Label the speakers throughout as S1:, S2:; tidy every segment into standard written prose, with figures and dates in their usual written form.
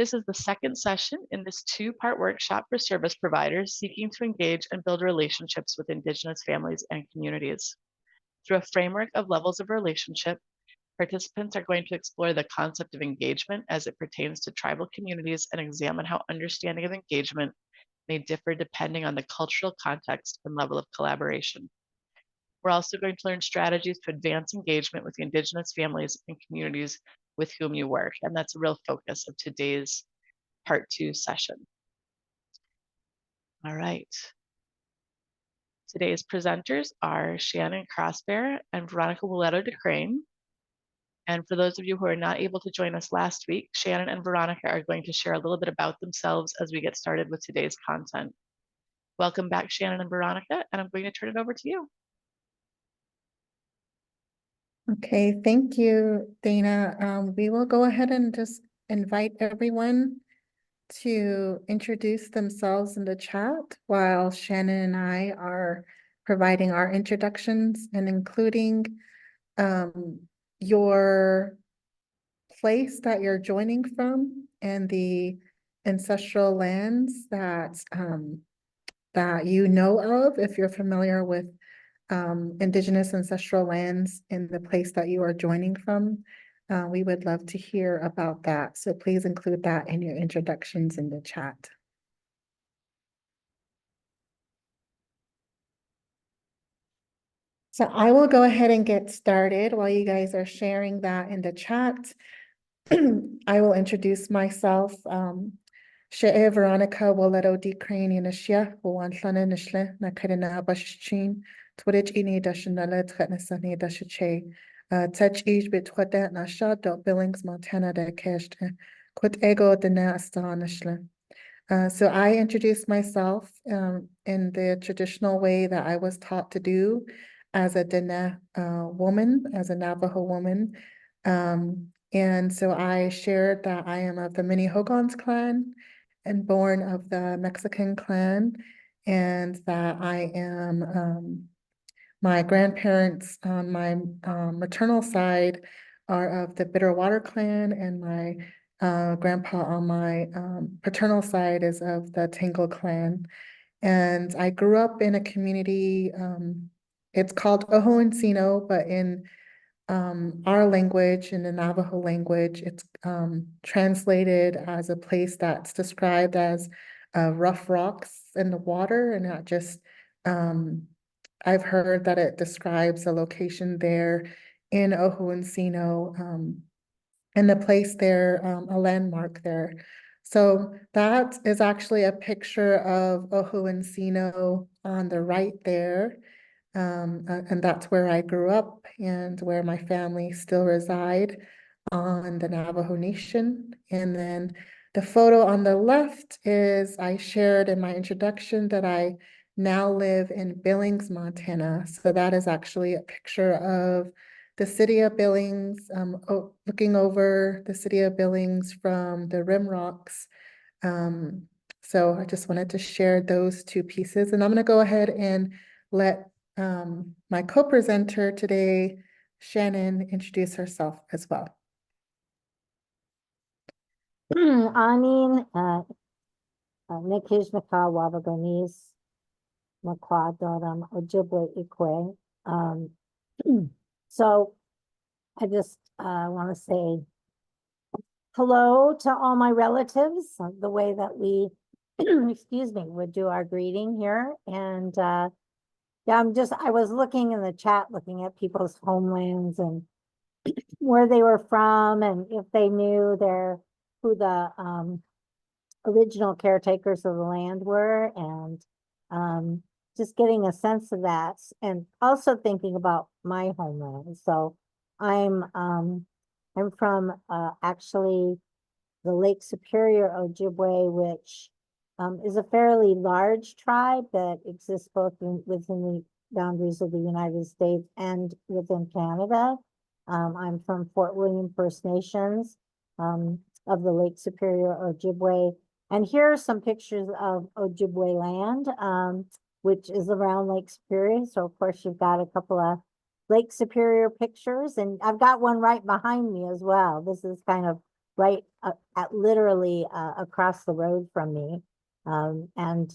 S1: This is the second session in this two-part workshop for service providers seeking to engage and build relationships with Indigenous families and communities. Through a framework of levels of relationship, participants are going to explore the concept of engagement as it pertains to tribal communities and examine how understanding of engagement may differ depending on the cultural context and level of collaboration. We're also going to learn strategies to advance engagement with the Indigenous families and communities with whom you work. And that's a real focus of today's part 2 session. All right. Today's presenters are Shannon Crossbear and Veronica Willetto de Crane. And for those of you who are not able to join us last week, Shannon and Veronica are going to share a little bit about themselves as we get started with today's content. Welcome back, Shannon and Veronica, and I'm going to turn it over to you.
S2: Okay, thank you, Dana. We will go ahead and just invite everyone to introduce themselves in the chat while Shannon and I are providing our introductions and including your place that you're joining from and the ancestral lands that that you know of if you're familiar with Indigenous ancestral lands in the place that you are joining from. We would love to hear about that. So please include that in your introductions in the chat. So I will go ahead and get started while you guys are sharing that in the chat. I will introduce myself. She'e Veronica Willetto de Crane Yanashia, Wantlana Nishle, Nakarina Abashchin, Twitch ini Dashanala Tretnasani Dashache, Touch each bit Twada Nasha dot Billings, Montana de Cashed, Quit ego de na astonishly. So I introduced myself in the traditional way that I was taught to do as a Dene woman, as a Navajo woman. And so I shared that I am of the Minihogans clan and born of the Mexican clan, and that I am, my grandparents on my maternal side are of the Bitterwater clan, and my grandpa on my paternal side is of the Tangle clan. And I grew up in a community, it's called Ojo Encino, but in our language, in the Navajo language, it's translated as a place that's described as rough rocks in the water, and not just, I've heard that it describes a location there in Ojo Encino, and the place there, a landmark there. So that is actually a picture of Ojo Encino on the right there. And that's where I grew up and where my family still reside on the Navajo Nation. And then the photo on the left is I shared in my introduction that I now live in Billings, Montana. So that is actually a picture of the city of Billings, looking over the city of Billings from the Rim Rocks. So I just wanted to share those two pieces, and I'm going to go ahead and let my co-presenter today, Shannon, introduce herself as well.
S3: Anin Nikish Naka Wabagonis Makwa Doram Ojibwe Ikwe. So I just want to say hello to all my relatives, the way that we, excuse me, would do our greeting here. And yeah, I was looking in the chat, looking at people's homelands and where they were from, and if they knew who the original caretakers of the land were, and just getting a sense of that, and also thinking about my homeland. So I'm from actually the Lake Superior Ojibwe, which is a fairly large tribe that exists both within the boundaries of the United States and within Canada. I'm from Fort William First Nations of the Lake Superior Ojibwe. And here are some pictures of Ojibwe land, which is around Lake Superior. So of course you've got a couple of Lake Superior pictures, and I've got one right behind me as well. This is kind of right at literally across the road from me. And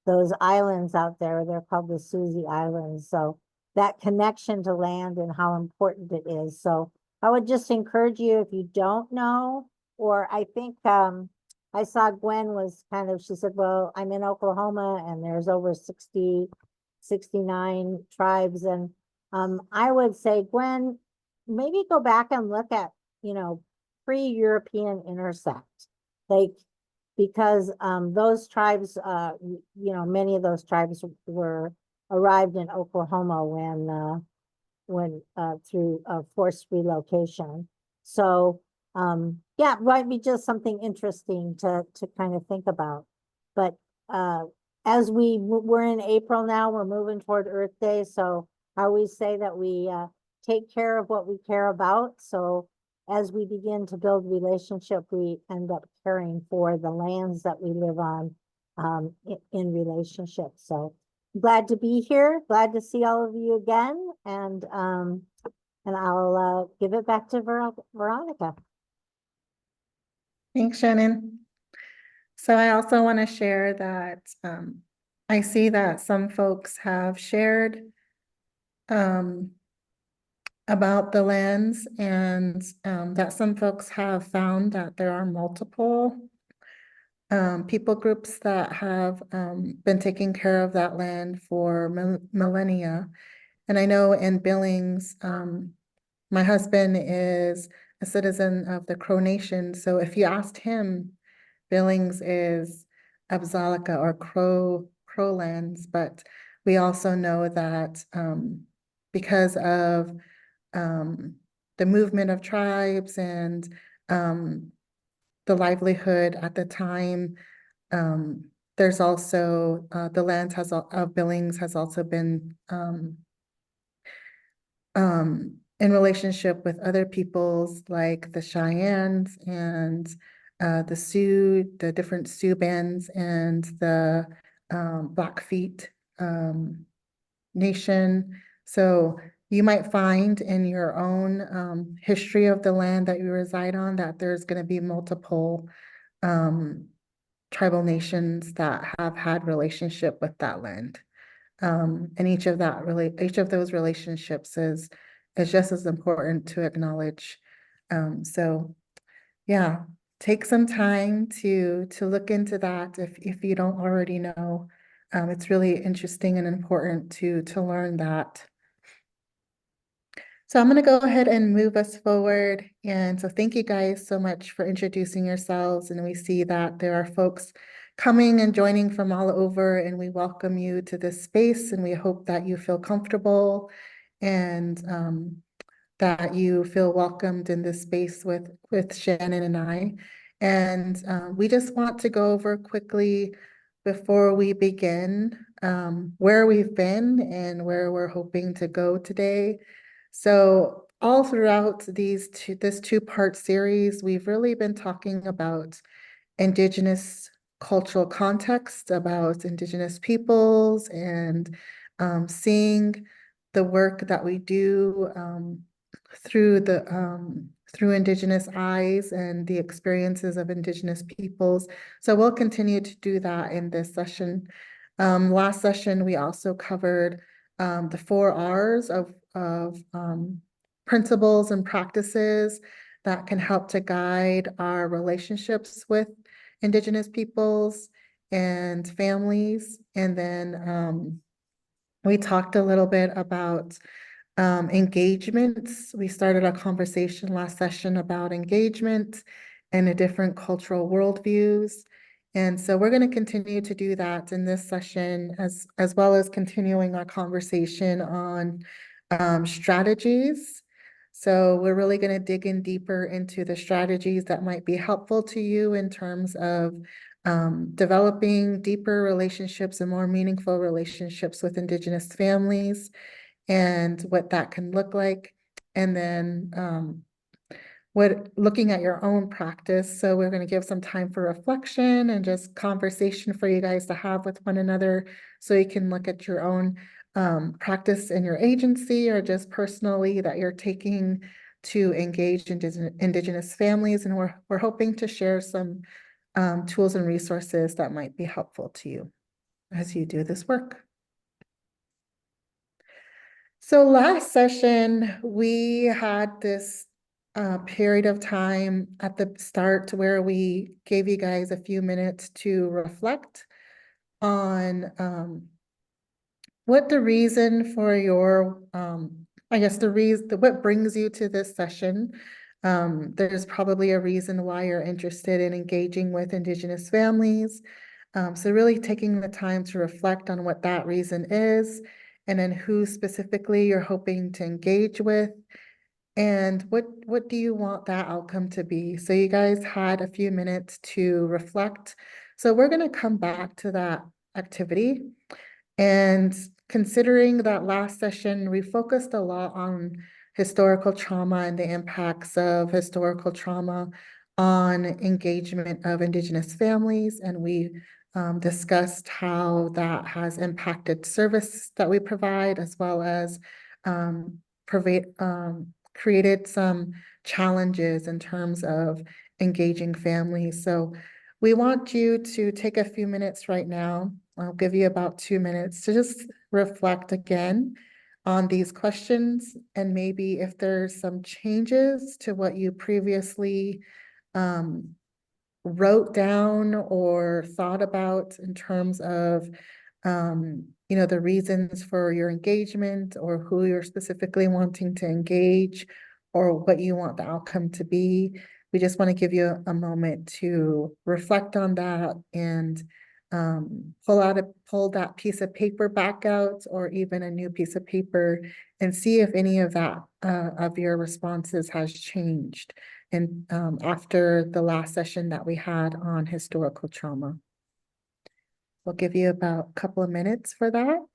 S3: those islands out there, they're called the Susie Islands. So that connection to land and how important it is. So I would just encourage you, if you don't know, or I think I saw Gwen was kind of, she said, well, I'm in Oklahoma and there's over 69 tribes. And I would say, Gwen, maybe go back and look at, pre-European intersect. Like, because those tribes, many of those tribes were arrived in Oklahoma when through forced relocation. So yeah, might be just something interesting to kind of think about. But as we're in April now, we're moving toward Earth Day. So I always say that we take care of what we care about. So as we begin to build relationship, we end up caring for the lands that we live on in relationship. So glad to be here. Glad to see all of you again. And I'll give it back to Veronica.
S2: Thanks, Shannon. So I also want to share that I see that some folks have shared about the lands, and that some folks have found that there are multiple people groups that have been taking care of that land for millennia. And I know in Billings, my husband is a citizen of the Crow Nation. So if you asked him, Billings is Abzalika or Crow lands, but we also know that because of the movement of tribes and the livelihood at the time, there's also the land of Billings has also been in relationship with other peoples like the Cheyennes and the Sioux, the different Sioux bands, and the Blackfeet Nation. So you might find in your own history of the land that you reside on that there's going to be multiple tribal nations that have had relationship with that land. And each of those relationships is just as important to acknowledge. So yeah, take some time to look into that if you don't already know. It's really interesting and important to learn that. So I'm going to go ahead and move us forward. And so thank you guys so much for introducing yourselves. And we see that there are folks coming and joining from all over, and we welcome you to this space, and we hope that you feel comfortable and that you feel welcomed in this space with Shannon and I. And we just want to go over quickly before we begin where we've been and where we're hoping to go today. So all throughout this two-part series, we've really been talking about Indigenous cultural context, about Indigenous peoples, and seeing the work that we do through Indigenous eyes and the experiences of Indigenous peoples. So we'll continue to do that in this session. Last session, we also covered the 4 R's of principles and practices that can help to guide our relationships with Indigenous peoples and families. And then we talked a little bit about engagements. We started a conversation last session about engagement and the different cultural worldviews. And so we're going to continue to do that in this session, as well as continuing our conversation on strategies. So we're really going to dig in deeper into the strategies that might be helpful to you in terms of developing deeper relationships and more meaningful relationships with Indigenous families, and what that can look like. And then looking at your own practice. So we're going to give some time for reflection and just conversation for you guys to have with one another, so you can look at your own practice in your agency, or just personally that you're taking to engage Indigenous families, and we're hoping to share some tools and resources that might be helpful to you as you do this work. So last session, we had this period of time at the start where we gave you guys a few minutes to reflect on what the reason for your, I guess the reason, what brings you to this session. There's probably a reason why you're interested in engaging with Indigenous families. So really taking the time to reflect on what that reason is, and then who specifically you're hoping to engage with, and what do you want that outcome to be? So you guys had a few minutes to reflect. So we're going to come back to that activity. And considering that last session, we focused a lot on historical trauma and the impacts of historical trauma on engagement of Indigenous families. And we discussed how that has impacted service that we provide, as well as created some challenges in terms of engaging families. So we want you to take a few minutes right now. I'll give you about 2 minutes to just reflect again on these questions, and maybe if there's some changes to what you previously wrote down or thought about in terms of the reasons for your engagement, or who you're specifically wanting to engage, or what you want the outcome to be. We just want to give you a moment to reflect on that and pull that piece of paper back out, or even a new piece of paper, and see if any of that of your responses has changed. And after the last session that we had on historical trauma. We'll give you about a couple of minutes for that.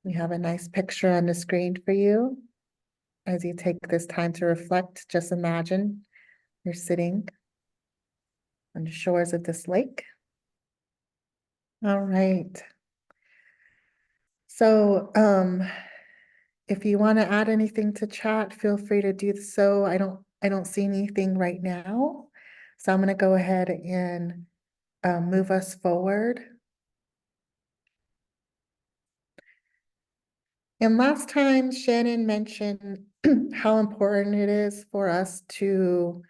S2: We have a nice picture on the screen for you. As you take this time to reflect, just imagine you're sitting on the shores of this lake. All right. So if you want to add anything to chat, feel free to do so. I don't see anything right now. So I'm going to go ahead and move us forward. And last time, Shannon mentioned how important it is for us to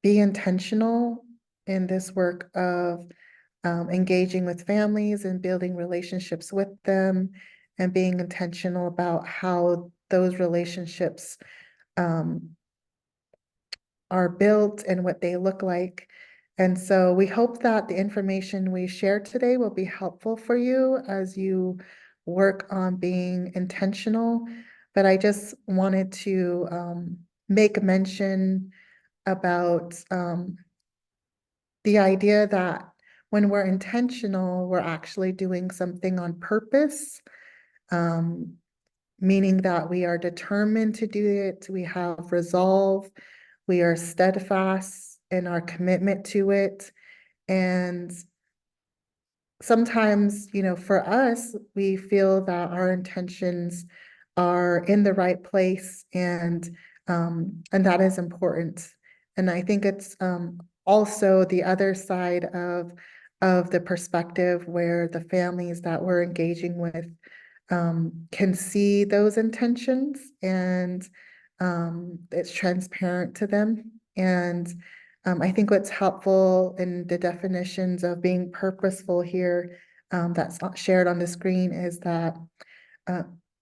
S2: be intentional in this work of engaging with families and building relationships with them, and being intentional about how those relationships are built and what they look like. And so we hope that the information we share today will be helpful for you as you work on being intentional. But I just wanted to make mention about the idea that when we're intentional, we're actually doing something on purpose, meaning that we are determined to do it, we have resolve, we are steadfast in our commitment to it. And sometimes, for us, we feel that our intentions are in the right place, and that is important. And I think it's also the other side of the perspective, where the families that we're engaging with can see those intentions, and it's transparent to them. And I think what's helpful in the definitions of being purposeful here, that's not shared on the screen, is that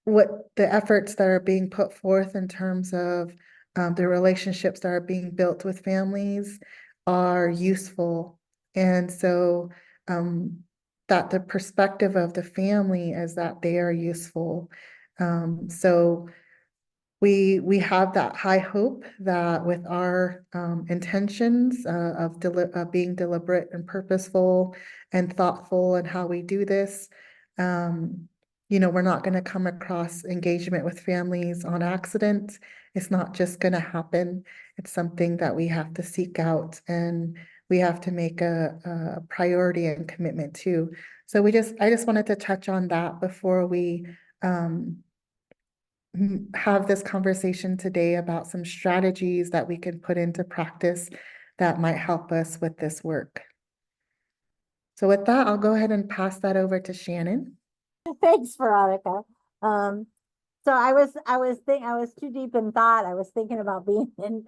S2: what the efforts that are being put forth in terms of the relationships that are being built with families are useful. And so that the perspective of the family is that they are useful. So we have that high hope that with our intentions of being deliberate and purposeful and thoughtful in how we do this, we're not going to come across engagement with families on accident. It's not just going to happen. It's something that we have to seek out, and we have to make a priority and commitment to. So I just wanted to touch on that before we have this conversation today about some strategies that we can put into practice that might help us with this work. So with that, I'll go ahead and pass that over to Shannon.
S3: Thanks, Veronica. So I was too deep in thought. I was thinking about being in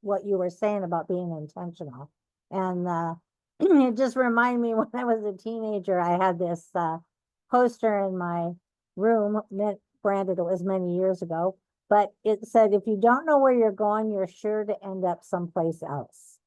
S3: what you were saying about being intentional. And it just reminded me when I was a teenager, I had this poster in my room, granted it was many years ago, but it said, if you don't know where you're going, you're sure to end up someplace else.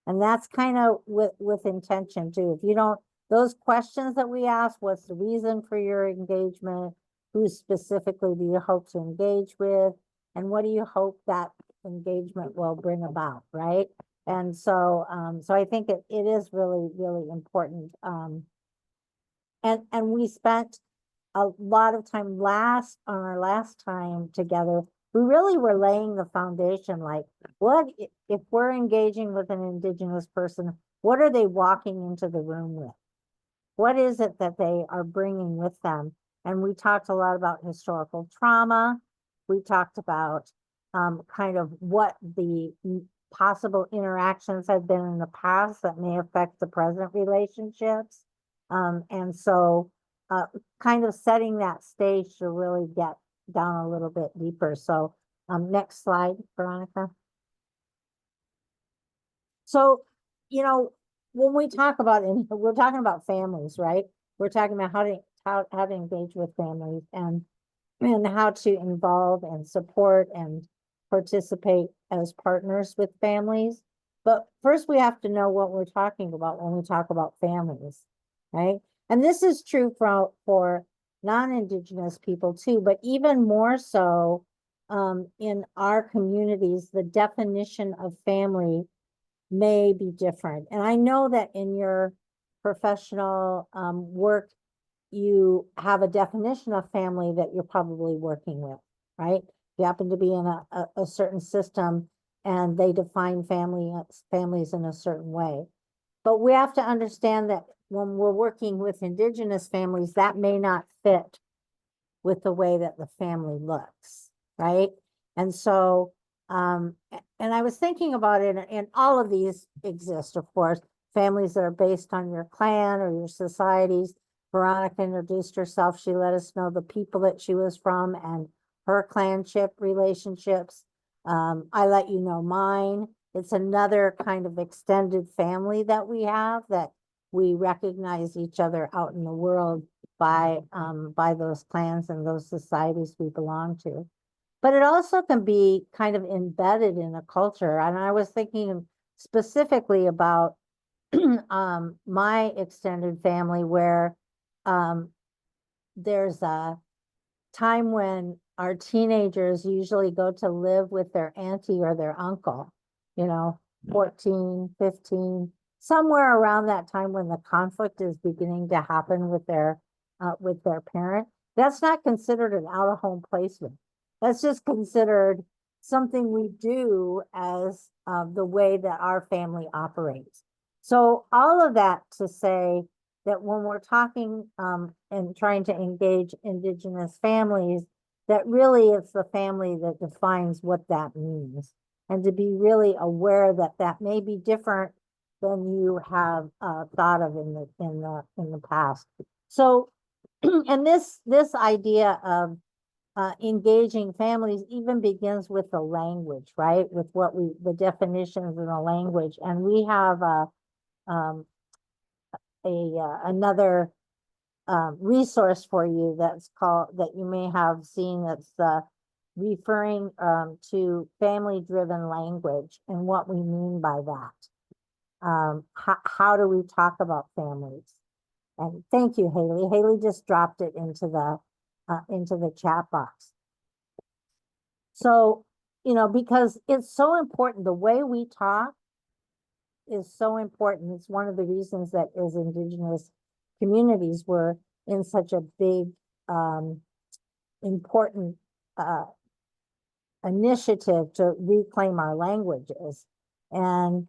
S3: And that's kind of with intention too. If you don't, those questions that we ask, what's the reason for your engagement? Who specifically do you hope to engage with? And what do you hope that engagement will bring about, right? And so, so I think it is really, really important. And we spent a lot of time on our last time together. We really were laying the foundation, like, what if we're engaging with an Indigenous person, what are they walking into the room with? What is it that they are bringing with them? And we talked a lot about historical trauma. We talked about kind of what the possible interactions have been in the past that may affect the present relationships. And so kind of setting that stage to really get down a little bit deeper. So next slide, Veronica. So, you know, when we talk about it, we're talking about families, right? We're talking about how to engage with families and how to involve and support and participate as partners with families. But first we have to know what we're talking about when we talk about families, right? And this is true for non-Indigenous people too, but even more so in our communities, the definition of family may be different. And I know that in your professional work, you have a definition of family that you're probably working with, right? You happen to be in a certain system and they define families in a certain way. But we have to understand that when we're working with Indigenous families, that may not fit with the way that the family looks, right? And so, and I was thinking about it, and all of these exist, of course, families that are based on your clan or your societies. Veronica introduced herself. She let us know the people that she was from and her clanship relationships. I let you know mine. It's another kind of extended family that we have, that we recognize each other out in the world by those clans and those societies we belong to. But it also can be kind of embedded in a culture. And I was thinking specifically about my extended family, where there's a time when our teenagers usually go to live with their auntie or their uncle, 14, 15, somewhere around that time when the conflict is beginning to happen with their parent. That's not considered an out-of-home placement. That's just considered something we do as the way that our family operates. So all of that to say that when we're talking and trying to engage Indigenous families, that really it's the family that defines what that means, and to be really aware that that may be different than you have thought of in the past. So, and this idea of engaging families even begins with the language, right? With the definitions in the language, and we have another resource for you that you may have seen, that's referring to family-driven language and what we mean by that. How do we talk about families? And thank you, Haley. Haley just dropped it into the chat box. So, because it's so important, the way we talk is so important. It's one of the reasons that as Indigenous communities we're in such a big, important initiative to reclaim our languages. And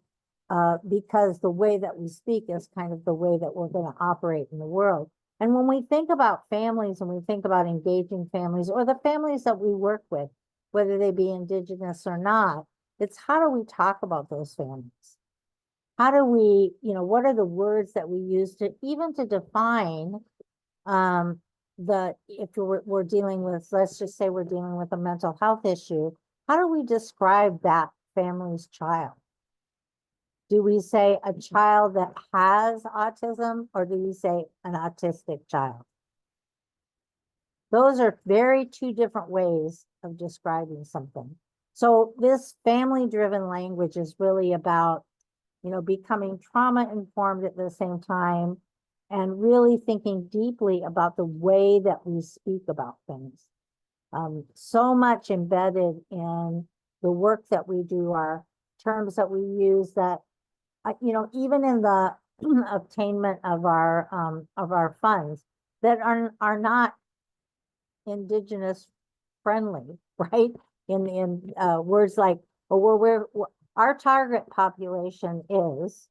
S3: because the way that we speak is kind of the way that we're going to operate in the world. And when we think about families and we think about engaging families or the families that we work with, whether they be Indigenous or not, it's how do we talk about those families? How do we, what are the words that we use to even to define if we're dealing with, let's just say we're dealing with a mental health issue, how do we describe that family's child? Do we say a child that has autism or do we say an autistic child? Those are very two different ways of describing something. So this family-driven language is really about, becoming trauma-informed at the same time and really thinking deeply about the way that we speak about things. So much embedded in the work that we do, our terms that we use that, even in the obtainment of our funds that are not Indigenous friendly, right? In words like, well, our target population is.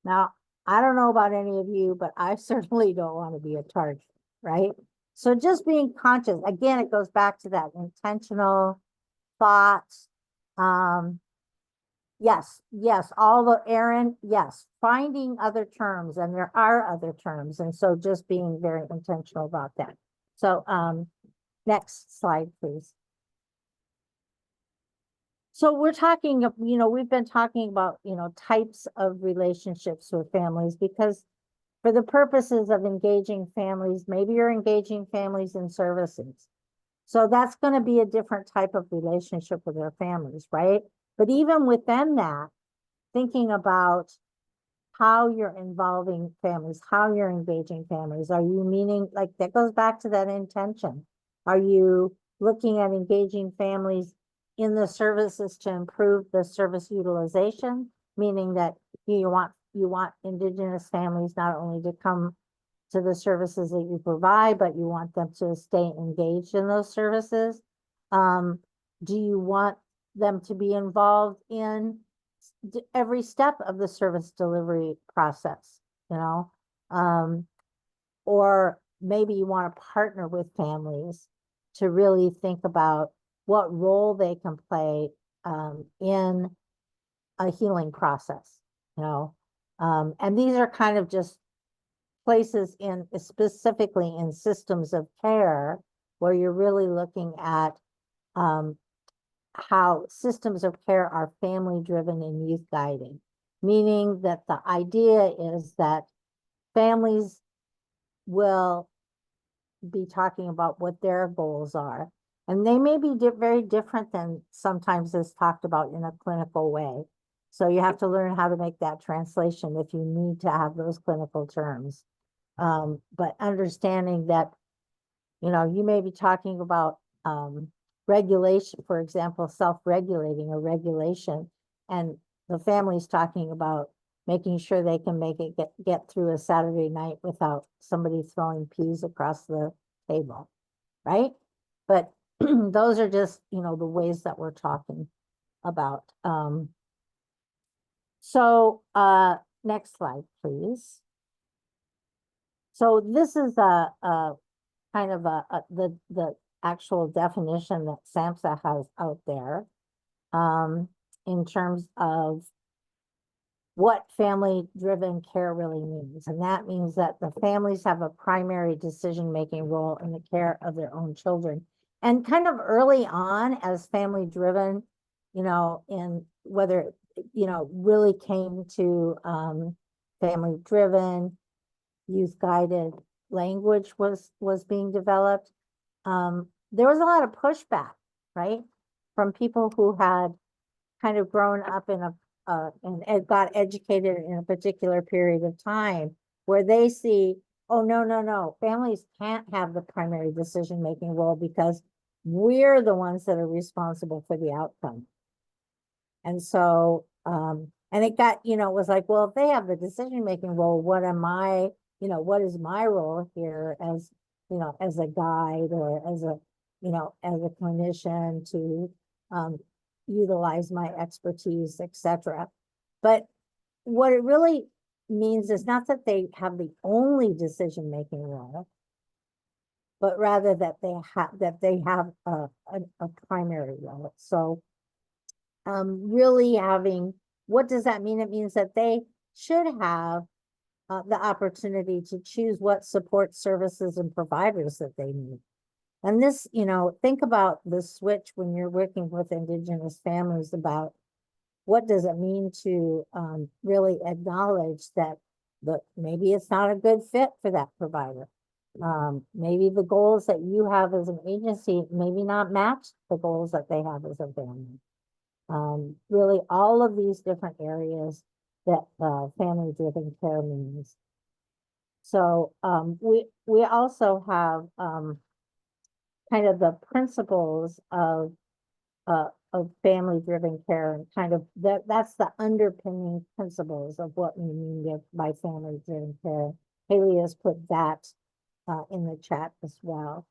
S3: Now, I don't know about any of you, but I certainly don't want to be a target, right? So just being conscious, again, it goes back to that intentional thoughts. Yes, Aaron, yes, finding other terms, and there are other terms. And so just being very intentional about that. So next slide, please. So we're talking, we've been talking about, types of relationships with families because for the purposes of engaging families, maybe you're engaging families in services. So that's going to be a different type of relationship with their families, right? But even within that, thinking about how you're involving families, how you're engaging families. Are you meaning, like that goes back to that intention. Are you looking at engaging families in the services to improve the service utilization, meaning that you want Indigenous families not only to come to the services that you provide, but you want them to stay engaged in those services? Do you want them to be involved in every step of the service delivery process, or maybe you want to partner with families to really think about what role they can play in a healing process, and these are kind of just places specifically in systems of care where you're really looking at how systems of care are family driven and youth guided, meaning that the idea is that families will be talking about what their goals are. And they may be very different than sometimes is talked about in a clinical way. So you have to learn how to make that translation if you need to have those clinical terms. But understanding that, you may be talking about regulation, for example, self-regulating or regulation, and the family's talking about making sure they can get through a Saturday night without somebody throwing peas across the table, right? But those are just, the ways that we're talking about. So next slide, please. So this is a kind of the actual definition that SAMHSA has out there in terms of what family-driven care really means. And that means that the families have a primary decision-making role in the care of their own children. And kind of early on as family-driven, in whether, really came to family-driven, youth-guided language was being developed. There was a lot of pushback, right? From people who had kind of grown up in and got educated in a particular period of time where they see, oh, no, families can't have the primary decision-making role because we're the ones that are responsible for the outcome. And so, and it got, it was like, well, if they have the decision-making role, what am I, what is my role here as, as a guide or as a, as a clinician to utilize my expertise, etc. But what it really means is not that they have the only decision-making role, but rather that they have a primary role. So really having, what does that mean? It means that they should have the opportunity to choose what support services and providers that they need. And this, think about the switch when you're working with Indigenous families about what does it mean to really acknowledge that maybe it's not a good fit for that provider. Maybe the goals that you have as an agency maybe not match the goals that they have as a family. Really all of these different areas that family-driven care means. So we also have kind of the principles of family-driven care, and kind of that's the underpinning principles of what we mean by family-driven care. Haley has put that in the chat as well.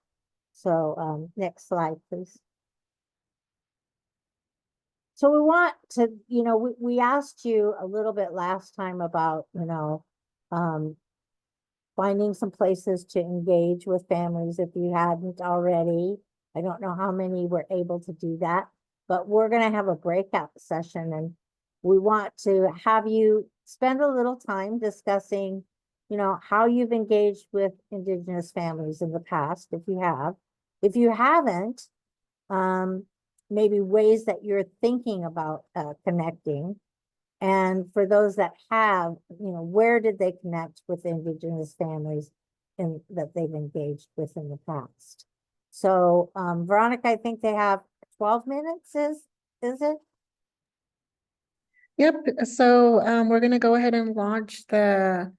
S3: So next slide, please. So we want to, we asked you a little bit last time about, finding some places to engage with families if you hadn't already. I don't know how many were able to do that, but we're going to have a breakout session, and we want to have you spend a little time discussing, how you've engaged with Indigenous families in the past, if you have. If you haven't, maybe ways that you're thinking about connecting. And for those that have, where did they connect with Indigenous families that they've engaged with in the past? So, Veronica, I think they have 12 minutes, is it?
S2: Yep, so we're going to go ahead and launch the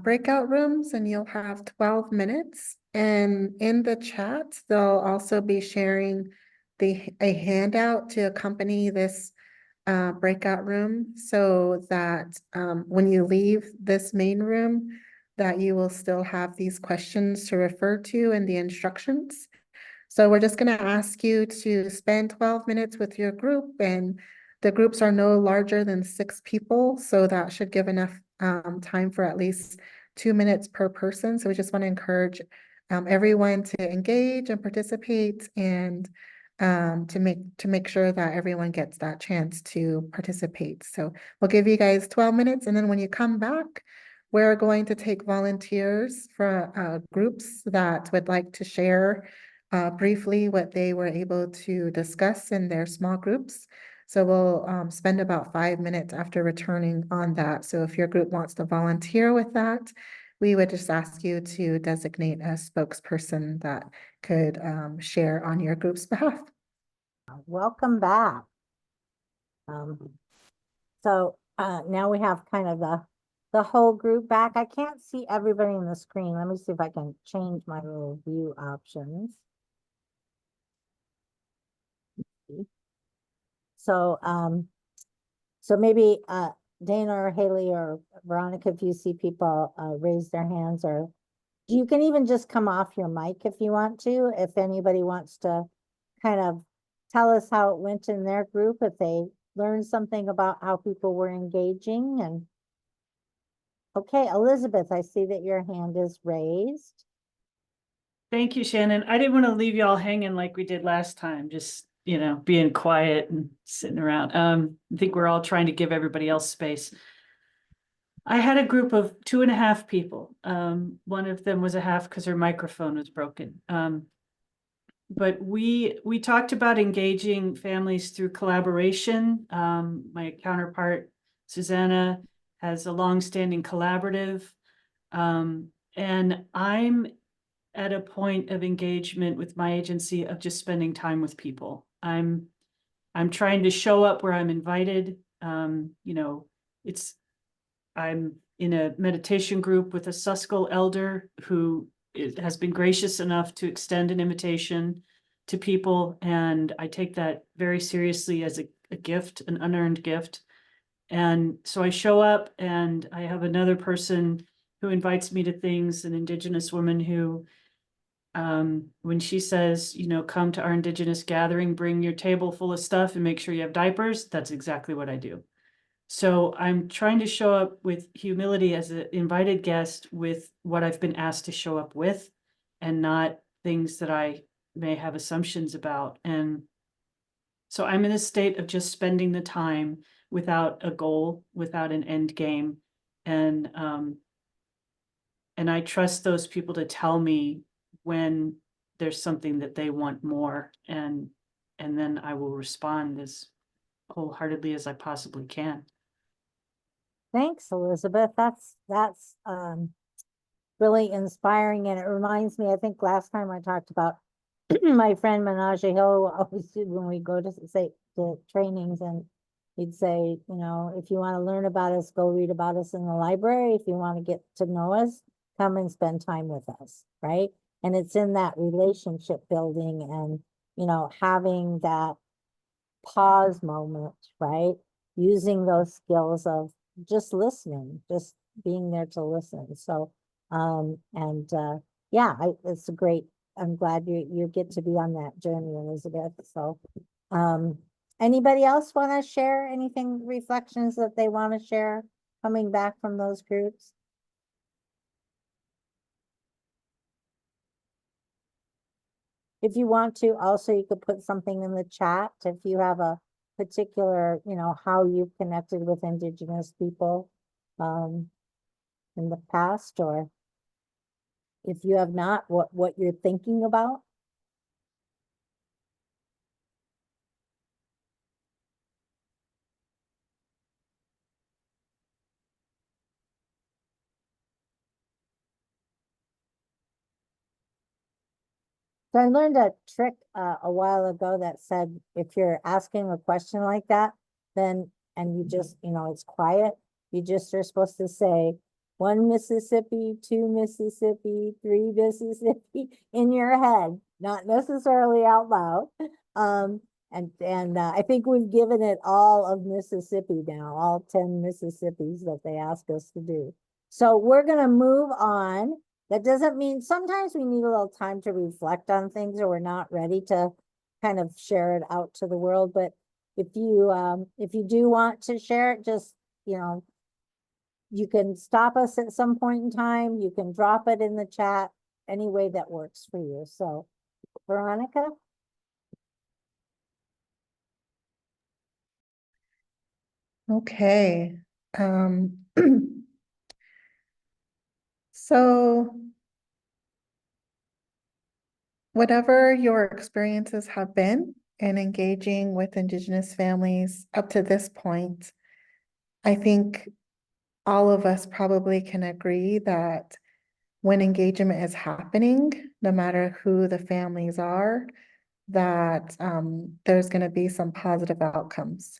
S2: breakout rooms, and you'll have 12 minutes. And in the chat, they'll also be sharing a handout to accompany this breakout room, so that when you leave this main room, that you will still have these questions to refer to in the instructions. So we're just going to ask you to spend 12 minutes with your group, and the groups are no larger than 6 people, so that should give enough time for at least 2 minutes per person. So we just want to encourage everyone to engage and participate, and to make sure that everyone gets that chance to participate. So we'll give you guys 12 minutes, and then when you come back, we're going to take volunteers for groups that would like to share briefly what they were able to discuss in their small groups. So we'll spend about 5 minutes after returning on that. So if your group wants to volunteer with that, we would just ask you to designate a spokesperson that could share on your group's behalf.
S3: Welcome back. So now we have kind of the whole group back. I can't see everybody on the screen. Let me see if I can change my little view options. So so maybe Dana or Haley or Veronica, if you see people raise their hands, or you can even just come off your mic if you want to, if anybody wants to kind of tell us how it went in their group, if they learned something about how people were engaging. And okay, Elizabeth, I see that your hand is raised.
S4: Thank you, Shannon. I didn't want to leave y'all hanging like we did last time, just, being quiet and sitting around. I think we're all trying to give everybody else space. I had a group of 2.5 people. One of them was a half because her microphone was broken. But we talked about engaging families through collaboration. My counterpart, Susanna, has a longstanding collaborative. And I'm at a point of engagement with my agency of just spending time with people. I'm trying to show up where I'm invited. I'm in a meditation group with a Susquehanna elder who has been gracious enough to extend an invitation to people. And I take that very seriously as a gift, an unearned gift. And so I show up, and I have another person who invites me to things, an Indigenous woman who, when she says, come to our Indigenous gathering, bring your table full of stuff and make sure you have diapers, that's exactly what I do. So I'm trying to show up with humility as an invited guest with what I've been asked to show up with, and not things that I may have assumptions about. And so I'm in a state of just spending the time without a goal, without an end game. And I trust those people to tell me when there's something that they want more, and then I will respond as wholeheartedly as I possibly can.
S3: Thanks, Elizabeth. That's really inspiring, and it reminds me, I think last time I talked about my friend Menage Hill always did when we go to say to trainings, and he'd say, you know, if you want to learn about us, go read about us in the library. If you want to get to know us, come and spend time with us, right? And it's in that relationship building and, you know, having that pause moment, right? Using those skills of just listening, just being there to listen. So, yeah, it's a great, I'm glad you get to be on that journey, Elizabeth. So, anybody else want to share anything, reflections that they want to share coming back from those groups? If you want to, also, you could put something in the chat if you have a particular, you know, how you've connected with Indigenous people in the past, or if you have not, what you're thinking about. So I learned a trick a while ago that said, if you're asking a question like that, then, and you just, you know, it's quiet, you just are supposed to say, 1 Mississippi, 2 Mississippi, 3 Mississippi in your head, not necessarily out loud. I think we've given it all of Mississippi now, all 10 Mississippis that they ask us to do. So we're gonna move on. That doesn't mean, sometimes we need a little time to reflect on things, or we're not ready to kind of share it out to the world. But if you do want to share it, just, you know, you can stop us at some point in time. You can drop it in the chat, any way that works for you. So, Veronica?
S2: Okay. So whatever your experiences have been in engaging with Indigenous families up to this point, I think all of us probably can agree that when engagement is happening, no matter who the families are, that there's going to be some positive outcomes.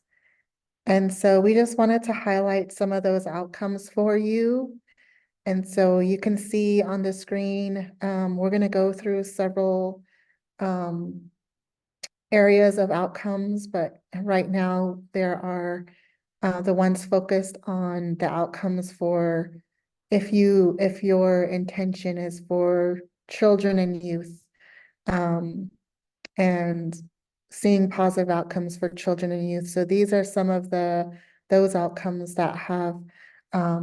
S2: And so we just wanted to highlight some of those outcomes for you. And so you can see on the screen, we're going to go through several areas of outcomes, but right now there are the ones focused on the outcomes for if your intention is for children and youth, and seeing positive outcomes for children and youth. So these are some of those outcomes that have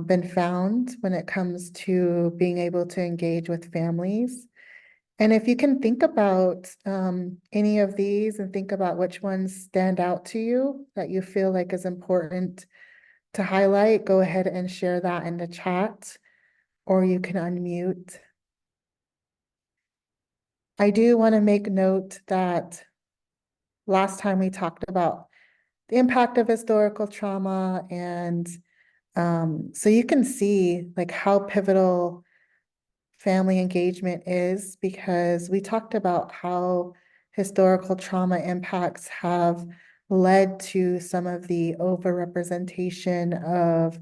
S2: been found when it comes to being able to engage with families. And if you can think about any of these and think about which ones stand out to you that you feel like is important to highlight, go ahead and share that in the chat, or you can unmute. I do want to make note that last time we talked about the impact of historical trauma, and so you can see like how pivotal family engagement is, because we talked about how historical trauma impacts have led to some of the overrepresentation of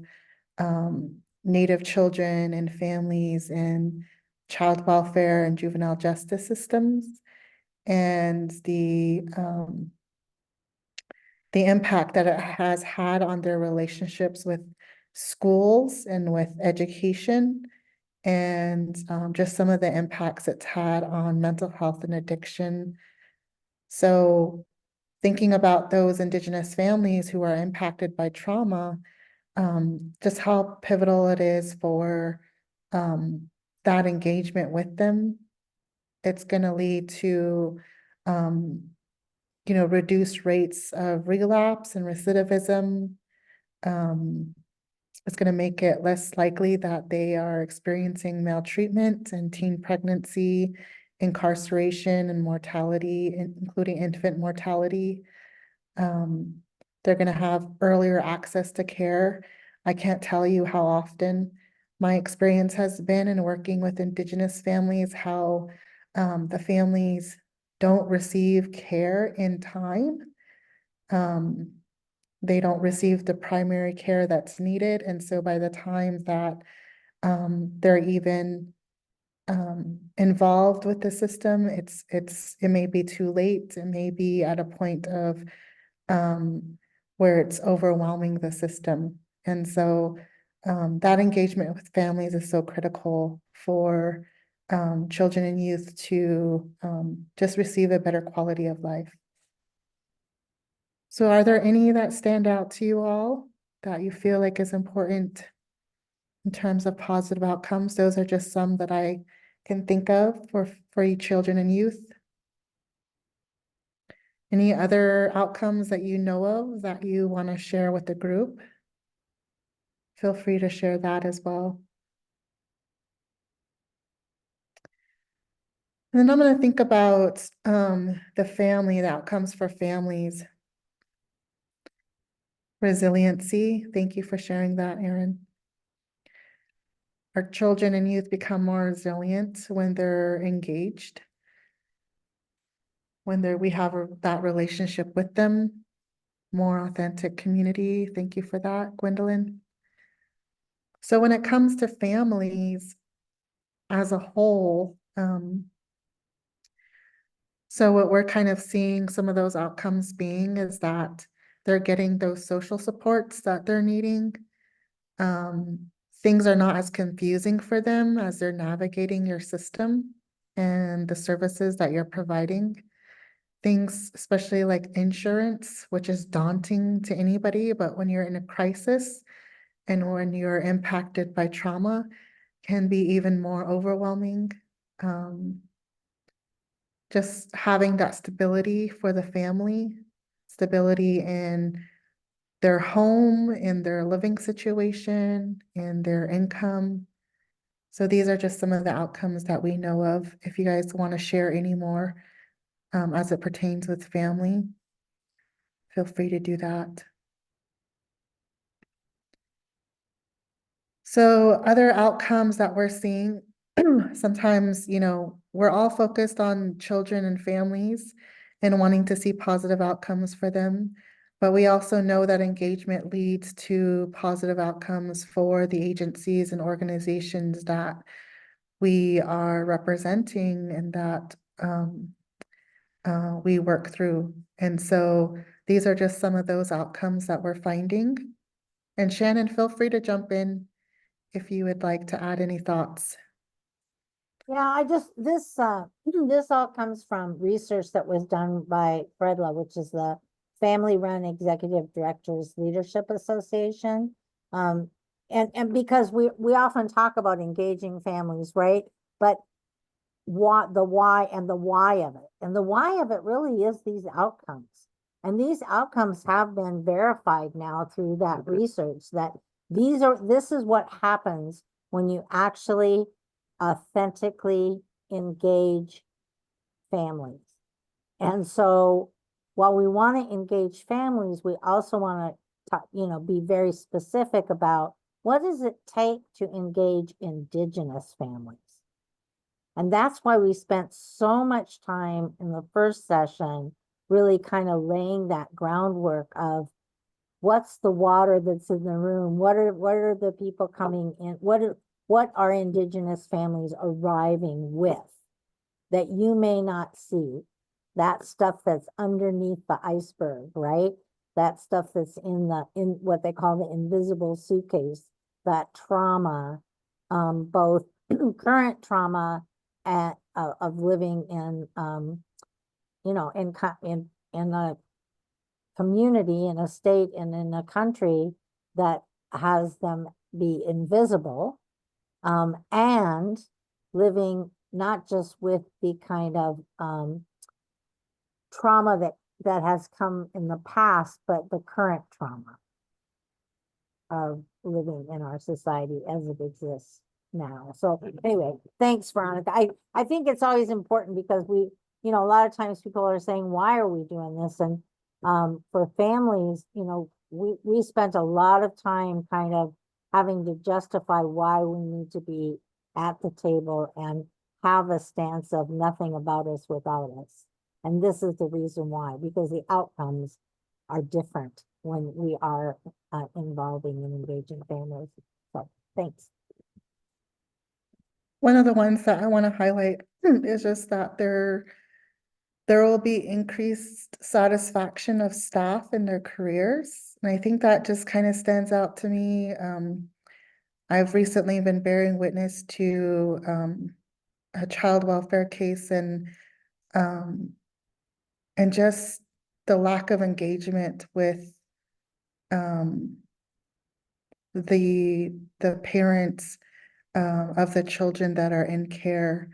S2: Native children and families in child welfare and juvenile justice systems, and the impact that it has had on their relationships with schools and with education, and just some of the impacts it's had on mental health and addiction. So thinking about those Indigenous families who are impacted by trauma, just how pivotal it is for that engagement with them. It's going to lead to, reduced rates of relapse and recidivism. It's going to make it less likely that they are experiencing maltreatment and teen pregnancy, incarceration, and mortality, including infant mortality. They're going to have earlier access to care. I can't tell you how often my experience has been in working with Indigenous families, how the families don't receive care in time. They don't receive the primary care that's needed. And so by the time that they're even involved with the system, it may be too late. It may be at a point of where it's overwhelming the system. And so that engagement with families is so critical for children and youth to just receive a better quality of life. So are there any that stand out to you all that you feel like is important in terms of positive outcomes? Those are just some that I can think of for you children and youth. Any other outcomes that you know of that you want to share with the group? Feel free to share that as well. And then I'm going to think about the family, the outcomes for families. Resiliency. Thank you for sharing that, Erin. Our children and youth become more resilient when they're engaged, when we have that relationship with them, more authentic community. Thank you for that, Gwendolyn. So when it comes to families as a whole, so what we're kind of seeing some of those outcomes being is that they're getting those social supports that they're needing. Things are not as confusing for them as they're navigating your system and the services that you're providing. Things, especially like insurance, which is daunting to anybody, but when you're in a crisis and when you're impacted by trauma, can be even more overwhelming. Just having that stability for the family, stability in their home, in their living situation, in their income. So these are just some of the outcomes that we know of. If you guys want to share any more as it pertains with family, feel free to do that. So other outcomes that we're seeing, sometimes, we're all focused on children and families and wanting to see positive outcomes for them. But we also know that engagement leads to positive outcomes for the agencies and organizations that we are representing and that we work through. And so these are just some of those outcomes that we're finding. And Shannon, feel free to jump in if you would like to add any thoughts.
S3: Yeah, this all comes from research that was done by FREDLA, which is the Family Run Executive Directors Leadership Association. And because we often talk about engaging families, right? But the why of it. And the why of it really is these outcomes. And these outcomes have been verified now through that research that this is what happens when you actually authentically engage families. And so while we want to engage families, we also want to be very specific about what does it take to engage Indigenous families. And that's why we spent so much time in the first session really kind of laying that groundwork of what's the water that's in the room, what are the people coming in, what are Indigenous families arriving with that you may not see, that stuff that's underneath the iceberg, right? That stuff that's in what they call the invisible suitcase, that trauma, both current trauma of living in a community, in a state, and in a country that has them be invisible, and living not just with the kind of trauma that has come in the past, but the current trauma of living in our society as it exists now. So anyway, thanks, Veronica. I think it's always important because a lot of times people are saying, why are we doing this? And for families, we spent a lot of time kind of having to justify why we need to be at the table and have a stance of nothing about us without us. And this is the reason why, because the outcomes are different when we are involving and engaging families. So thanks.
S2: One of the ones that I want to highlight is just that there will be increased satisfaction of staff in their careers. And I think that just kind of stands out to me. I've recently been bearing witness to a child welfare case and just the lack of engagement with the parents of the children that are in care,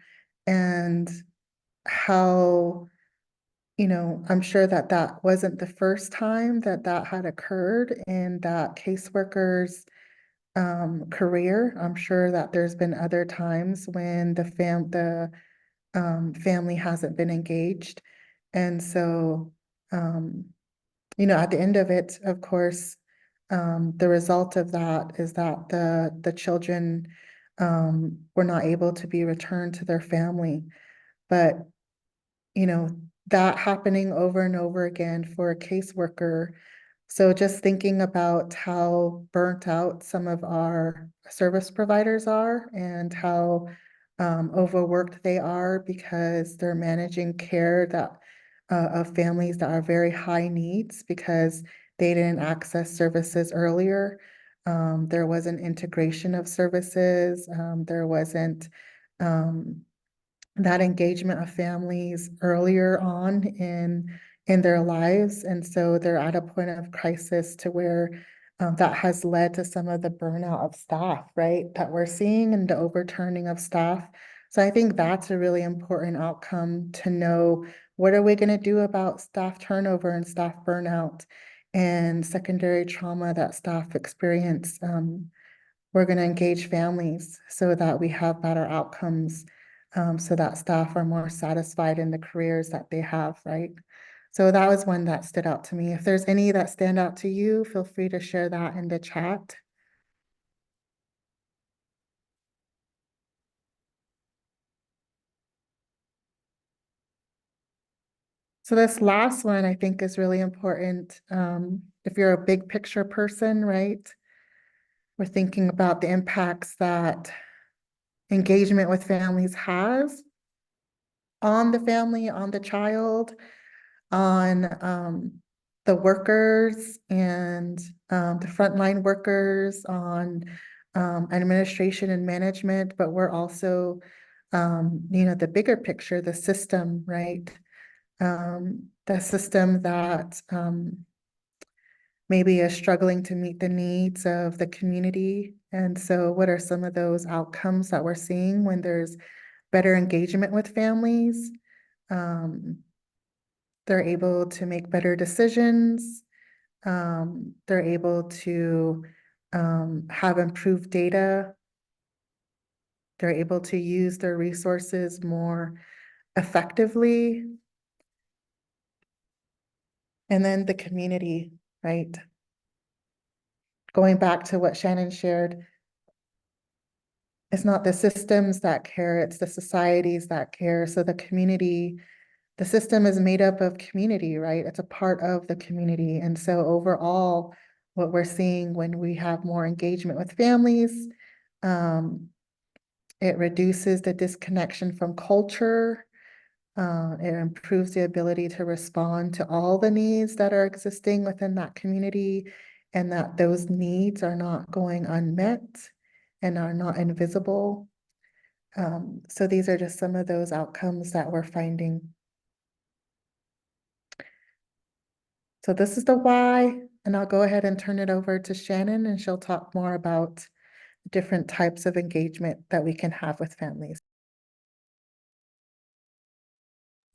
S2: and how, I'm sure that that wasn't the first time that that had occurred in that caseworker's career. I'm sure that there's been other times when the family hasn't been engaged. And so, at the end of it, of course, the result of that is that the children were not able to be returned to their family. But, that happening over and over again for a caseworker. So just thinking about how burnt out some of our service providers are and how overworked they are because they're managing care that of families that are very high needs because they didn't access services earlier. There wasn't integration of services. There wasn't that engagement of families earlier on in their lives. And so they're at a point of crisis to where that has led to some of the burnout of staff, right, that we're seeing, and the overturning of staff. So I think that's a really important outcome to know, what are we going to do about staff turnover and staff burnout and secondary trauma that staff experience? We're going to engage families so that we have better outcomes, so that staff are more satisfied in the careers that they have, right? So that was one that stood out to me. If there's any that stand out to you, feel free to share that in the chat. So this last one I think is really important. If you're a big picture person, right? We're thinking about the impacts that engagement with families has on the family, on the child, on the workers and the frontline workers, on administration and management, but we're also, the bigger picture, the system, right? The system that maybe is struggling to meet the needs of the community. And so what are some of those outcomes that we're seeing when there's better engagement with families? They're able to make better decisions. They're able to have improved data. They're able to use their resources more effectively. And then the community, right? Going back to what Shannon shared, it's not the systems that care, it's the societies that care. So the community, the system is made up of community, right? It's a part of the community. And so overall, what we're seeing when we have more engagement with families, it reduces the disconnection from culture. It improves the ability to respond to all the needs that are existing within that community, and that those needs are not going unmet and are not invisible. So these are just some of those outcomes that we're finding. So this is the why. And I'll go ahead and turn it over to Shannon, and she'll talk more about different types of engagement that we can have with families.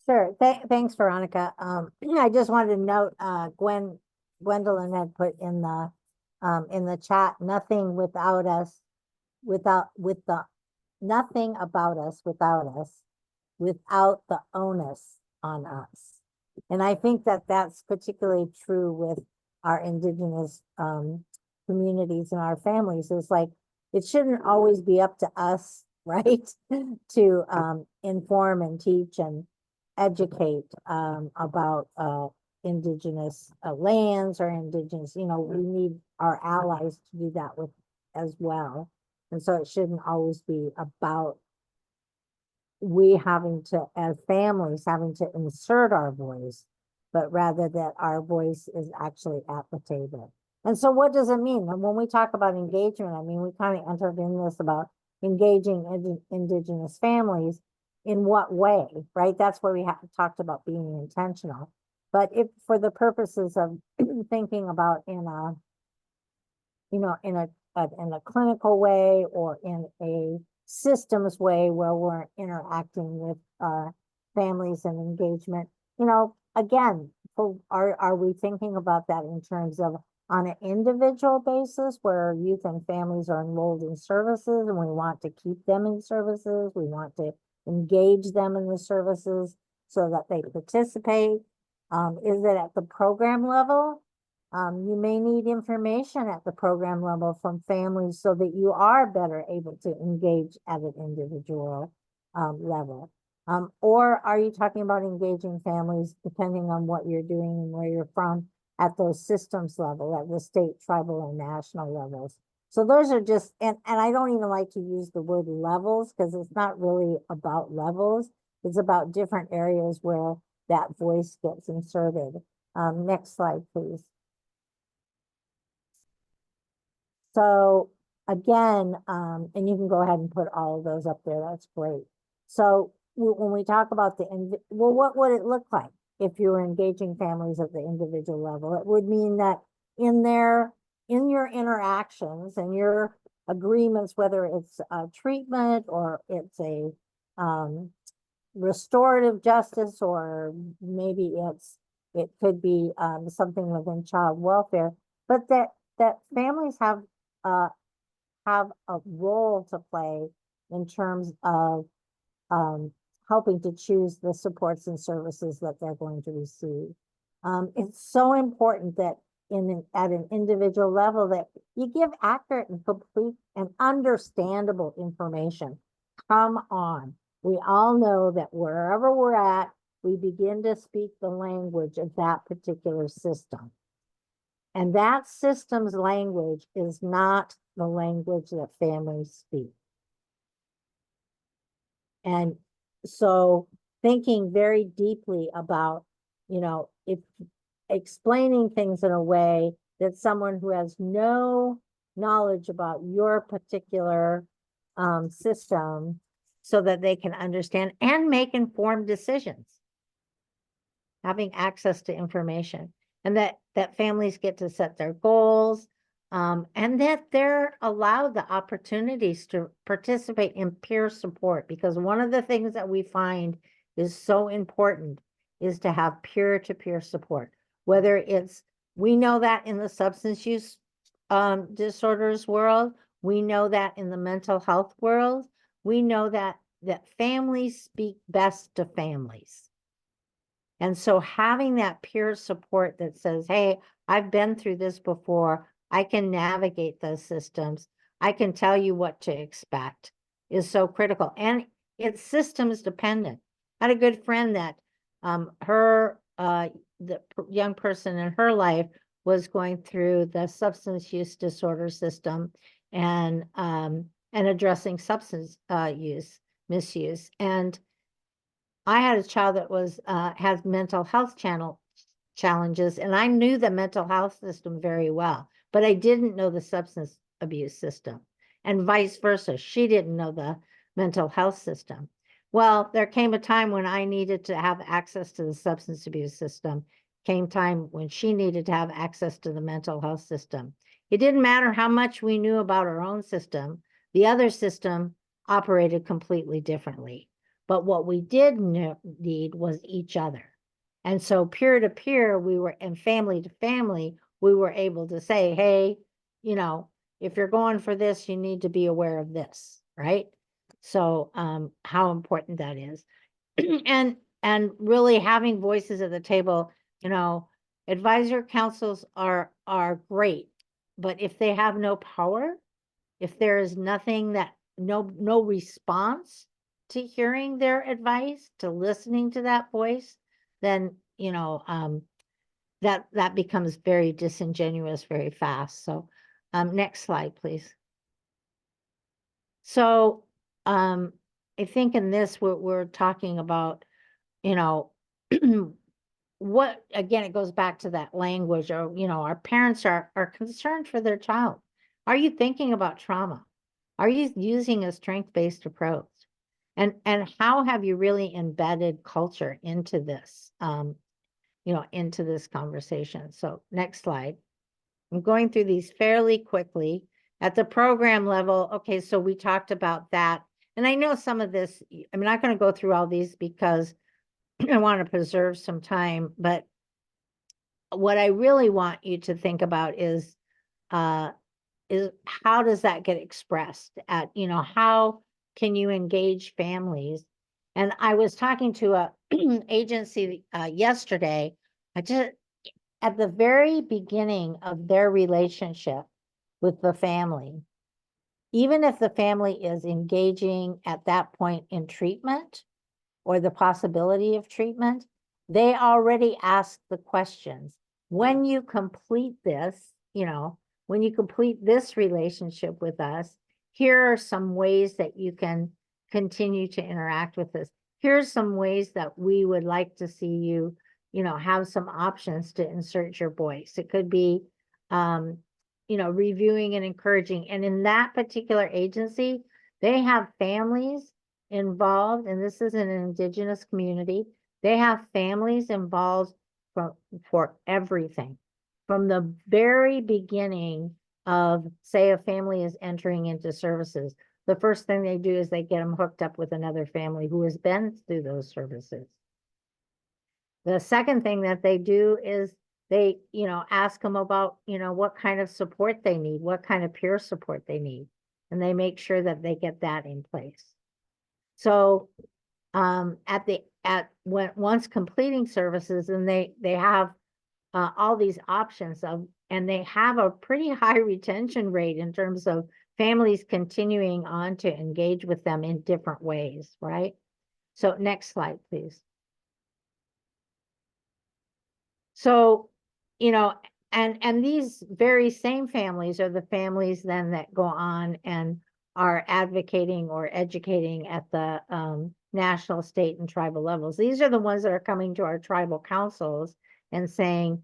S3: Sure. Thanks, Veronica. I just wanted to note, Gwendolyn had put in the chat, nothing without us, nothing about us without us, without the onus on us. And I think that that's particularly true with our Indigenous communities and our families. It's like, it shouldn't always be up to us, right? To inform and teach and educate about Indigenous lands or Indigenous, we need our allies to do that with as well. And so it shouldn't always be about we having to, as families, having to insert our voice, but rather that our voice is actually at the table. And so what does it mean? And when we talk about engagement, I mean, we kind of entered in this about engaging Indigenous families. In what way, right? That's where we have talked about being intentional. But if for the purposes of thinking about in a clinical way or in a systems way where we're interacting with families and engagement, again, are we thinking about that in terms of on an individual basis where youth and families are enrolled in services and we want to keep them in services, we want to engage them in the services so that they participate? Is it at the program level? You may need information at the program level from families so that you are better able to engage at an individual level. Or are you talking about engaging families depending on what you're doing and where you're from at those systems level, at the state, tribal, and national levels? So those are just, and I don't even like to use the word levels because it's not really about levels. It's about different areas where that voice gets inserted. Next slide, please. So again, and you can go ahead and put all of those up there. That's great. So when we talk about what would it look like if you were engaging families at the individual level? It would mean that in your interactions and your agreements, whether it's a treatment or it's a restorative justice, or maybe it could be something within child welfare, but that families have a role to play in terms of helping to choose the supports and services that they're going to receive. It's so important that at an individual level that you give accurate and complete and understandable information. Come on. We all know that wherever we're at, we begin to speak the language of that particular system. And that system's language is not the language that families speak. And so thinking very deeply about, if explaining things in a way that someone who has no knowledge about your particular system so that they can understand and make informed decisions, having access to information, and that families get to set their goals, and that they're allowed the opportunities to participate in peer support. Because one of the things that we find is so important is to have peer-to-peer support. Whether it's, we know that in the substance use disorders world, we know that in the mental health world, we know that families speak best to families. And so having that peer support that says, hey, I've been through this before, I can navigate those systems, I can tell you what to expect, is so critical. And it's systems dependent. I had a good friend that the young person in her life was going through the substance use disorder system and addressing substance misuse. And I had a child that has mental health challenges, and I knew the mental health system very well, but I didn't know the substance abuse system, and vice versa. She didn't know the mental health system. Well, there came a time when I needed to have access to the substance abuse system, came time when she needed to have access to the mental health system. It didn't matter how much we knew about our own system, the other system operated completely differently. But what we did need was each other. And so peer to peer, we were, and family to family, we were able to say, hey, you know, if you're going for this, you need to be aware of this, right? So how important that is. and really having voices at the table, you know, advisor councils are great, but if they have no power, if there is nothing that no response to hearing their advice, to listening to that voice, then you know that becomes very disingenuous very fast. So next slide, please. So I think in this we're talking about, you know, what, again, it goes back to that language, or, you know, our parents are concerned for their child. Are you thinking about trauma? Are you using a strength-based approach? And how have you really embedded culture into this, you know, into this conversation? So next slide. I'm going through these fairly quickly. At the program level, okay, so we talked about that. And I know some of this, I'm not going to go through all these because I want to preserve some time, but what I really want you to think about is how does that get expressed at, you know, how can you engage families? And I was talking to a agency yesterday, at the very beginning of their relationship with the family, even if the family is engaging at that point in treatment or the possibility of treatment, they already ask the questions. When you complete this, you know, when you complete this relationship with us, here are some ways that you can continue to interact with us. Here's some ways that we would like to see you, you know, have some options to insert your voice. It could be, you know, reviewing and encouraging. And in that particular agency, they have families involved, and this is an Indigenous community. They have families involved for everything. From the very beginning of, say, a family is entering into services, the first thing they do is they get them hooked up with another family who has been through those services. The second thing that they do is they, you know, ask them about, you know, what kind of support they need, what kind of peer support they need, and they make sure that they get that in place. So once completing services, and they have all these options of, and they have a pretty high retention rate in terms of families continuing on to engage with them in different ways, right? So next slide, please. So, you know, and these very same families are the families then that go on and are advocating or educating at the national, state, and tribal levels. These are the ones that are coming to our tribal councils and saying,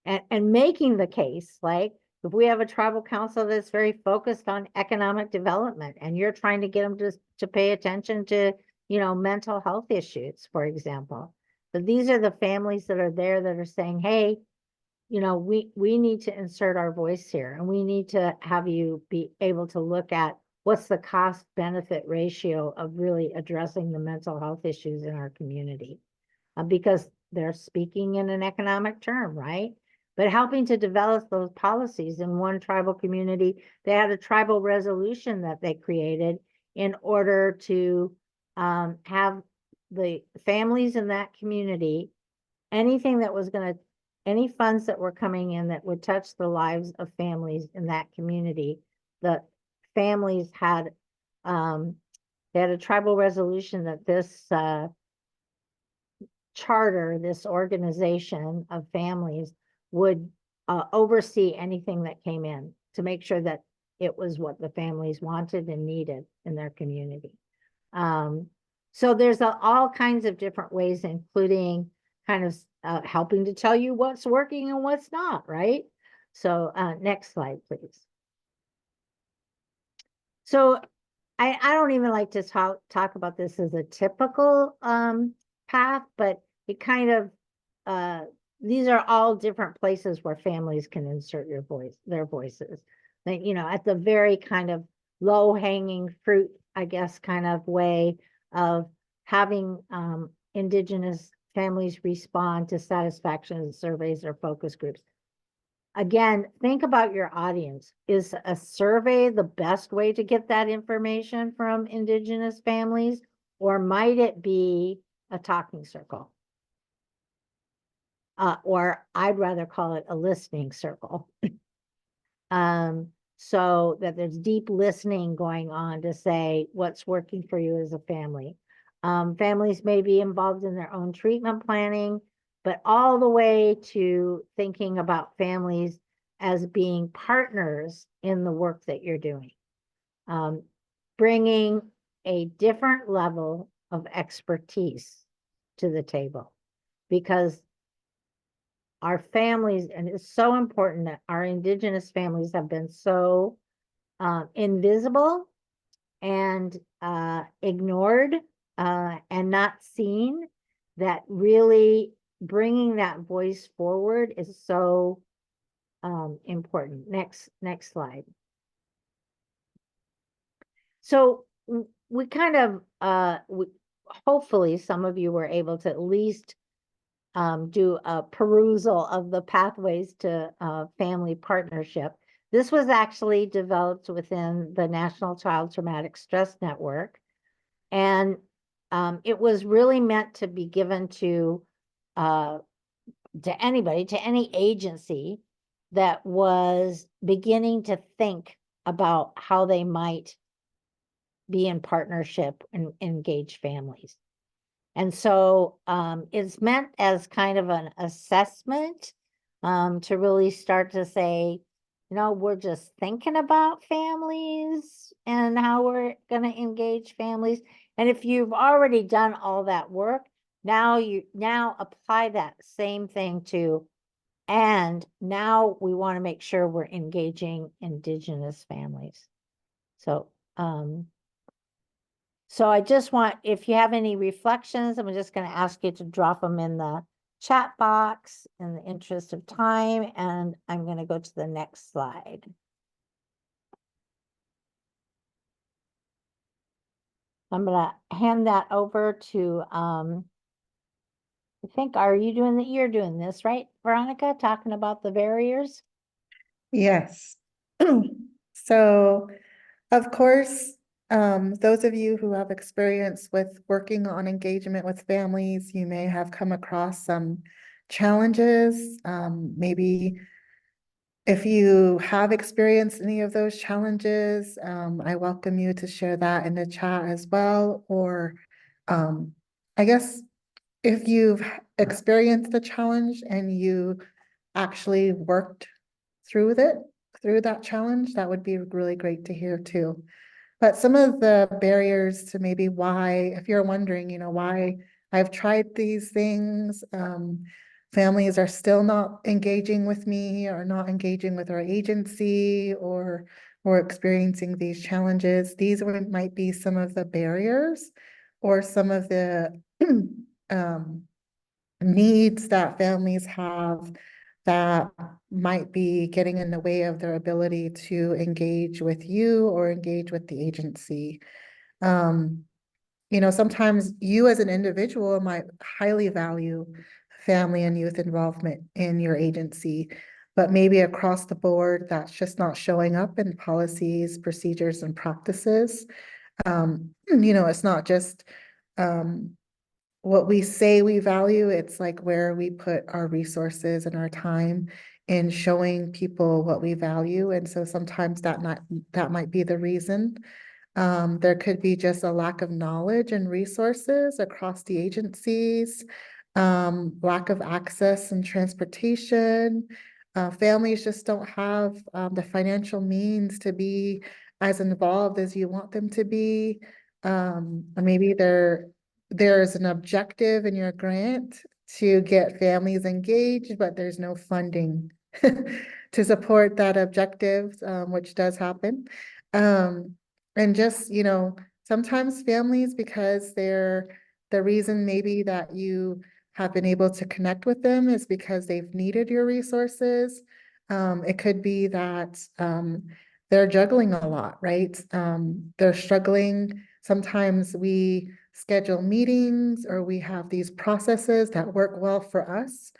S3: and making the case, like, if we have a tribal council that's very focused on economic development, and you're trying to get them to pay attention to, you know, mental health issues, for example. But these are the families that are there that are saying, hey, you know, we need to insert our voice here, and we need to have you be able to look at what's the cost benefit ratio of really addressing the mental health issues in our community, because they're speaking in an economic term, right? But helping to develop those policies. In one tribal community, they had a tribal resolution that they created in order to have the families in that community, anything that was going to, any funds that were coming in that would touch the lives of families in that community, the families had, they had a tribal resolution that this charter, this organization of families would oversee anything that came in to make sure that it was what the families wanted and needed in their community. So there's all kinds of different ways, including kind of helping to tell you what's working and what's not, right? So next slide, please. So I don't even like to talk about this as a typical path, but it kind of these are all different places where families can insert their voices. That, you know, at the very kind of low hanging fruit, I guess, kind of way of having Indigenous families respond to satisfaction surveys or focus groups. Again, think about your audience. Is a survey the best way to get that information from Indigenous families, or might it be a talking circle? Or I'd rather call it a listening circle. So that there's deep listening going on to say what's working for you as a family. Families may be involved in their own treatment planning, but all the way to thinking about families as being partners in the work that you're doing. Bringing a different level of expertise to the table, because our families, and it's so important that our Indigenous families have been so invisible and ignored and not seen, that really bringing that voice forward is so important. Next slide. So we kind of, hopefully some of you were able to at least do a perusal of the pathways to family partnership. This was actually developed within the National Child Traumatic Stress Network. And it was really meant to be given to anybody, to any agency that was beginning to think about how they might be in partnership and engage families. And so it's meant as kind of an assessment to really start to say, you know, we're just thinking about families and how we're going to engage families. And if you've already done all that work, now apply that same thing to, and now we want to make sure we're engaging Indigenous families. So, so I just want, if you have any reflections, I'm just going to ask you to drop them in the chat box in the interest of time, and I'm going to go to the next slide. I'm going to hand that over to, I think, you're doing this, right, Veronica, talking about the barriers?
S2: Yes. So, of course, those of you who have experience with working on engagement with families, you may have come across some challenges. Maybe if you have experienced any of those challenges, I welcome you to share that in the chat as well. Or I guess if you've experienced the challenge and you actually worked through that challenge, that would be really great to hear too. But some of the barriers to maybe why, if you're wondering, you know, why I've tried these things, families are still not engaging with me or not engaging with our agency, or experiencing these challenges. These might be some of the barriers or some of the needs that families have that might be getting in the way of their ability to engage with you or engage with the agency. You know, sometimes you as an individual might highly value family and youth involvement in your agency, but maybe across the board, that's just not showing up in policies, procedures, and practices. You know, it's not just what we say we value, it's like where we put our resources and our time in showing people what we value. And so sometimes that might be the reason. There could be just a lack of knowledge and resources across the agencies, lack of access and transportation. Families just don't have the financial means to be as involved as you want them to be. Maybe there's an objective in your grant to get families engaged, but there's no funding to support that objective, which does happen. And just, you know, sometimes families, because they're the reason maybe that you have been able to connect with them is because they've needed your resources. It could be that they're juggling a lot, right? They're struggling. Sometimes we schedule meetings or we have these processes that work well for us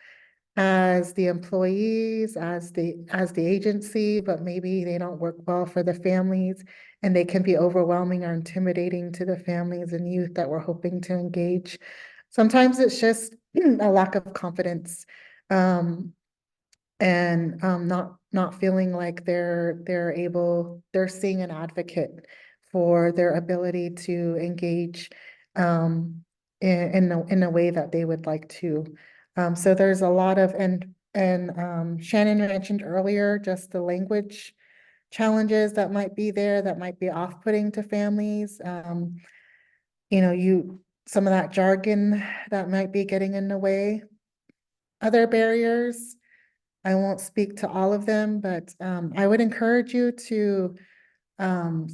S2: as the employees, as the agency, but maybe they don't work well for the families, and they can be overwhelming or intimidating to the families and youth that we're hoping to engage. Sometimes it's just a lack of confidence, and not feeling like they're seeing an advocate for their ability to engage in a way that they would like to. So there's a lot of, and Shannon mentioned earlier, just the language challenges that might be there, that might be off-putting to families. Some of that jargon that might be getting in the way. Other barriers, I won't speak to all of them, but I would encourage you to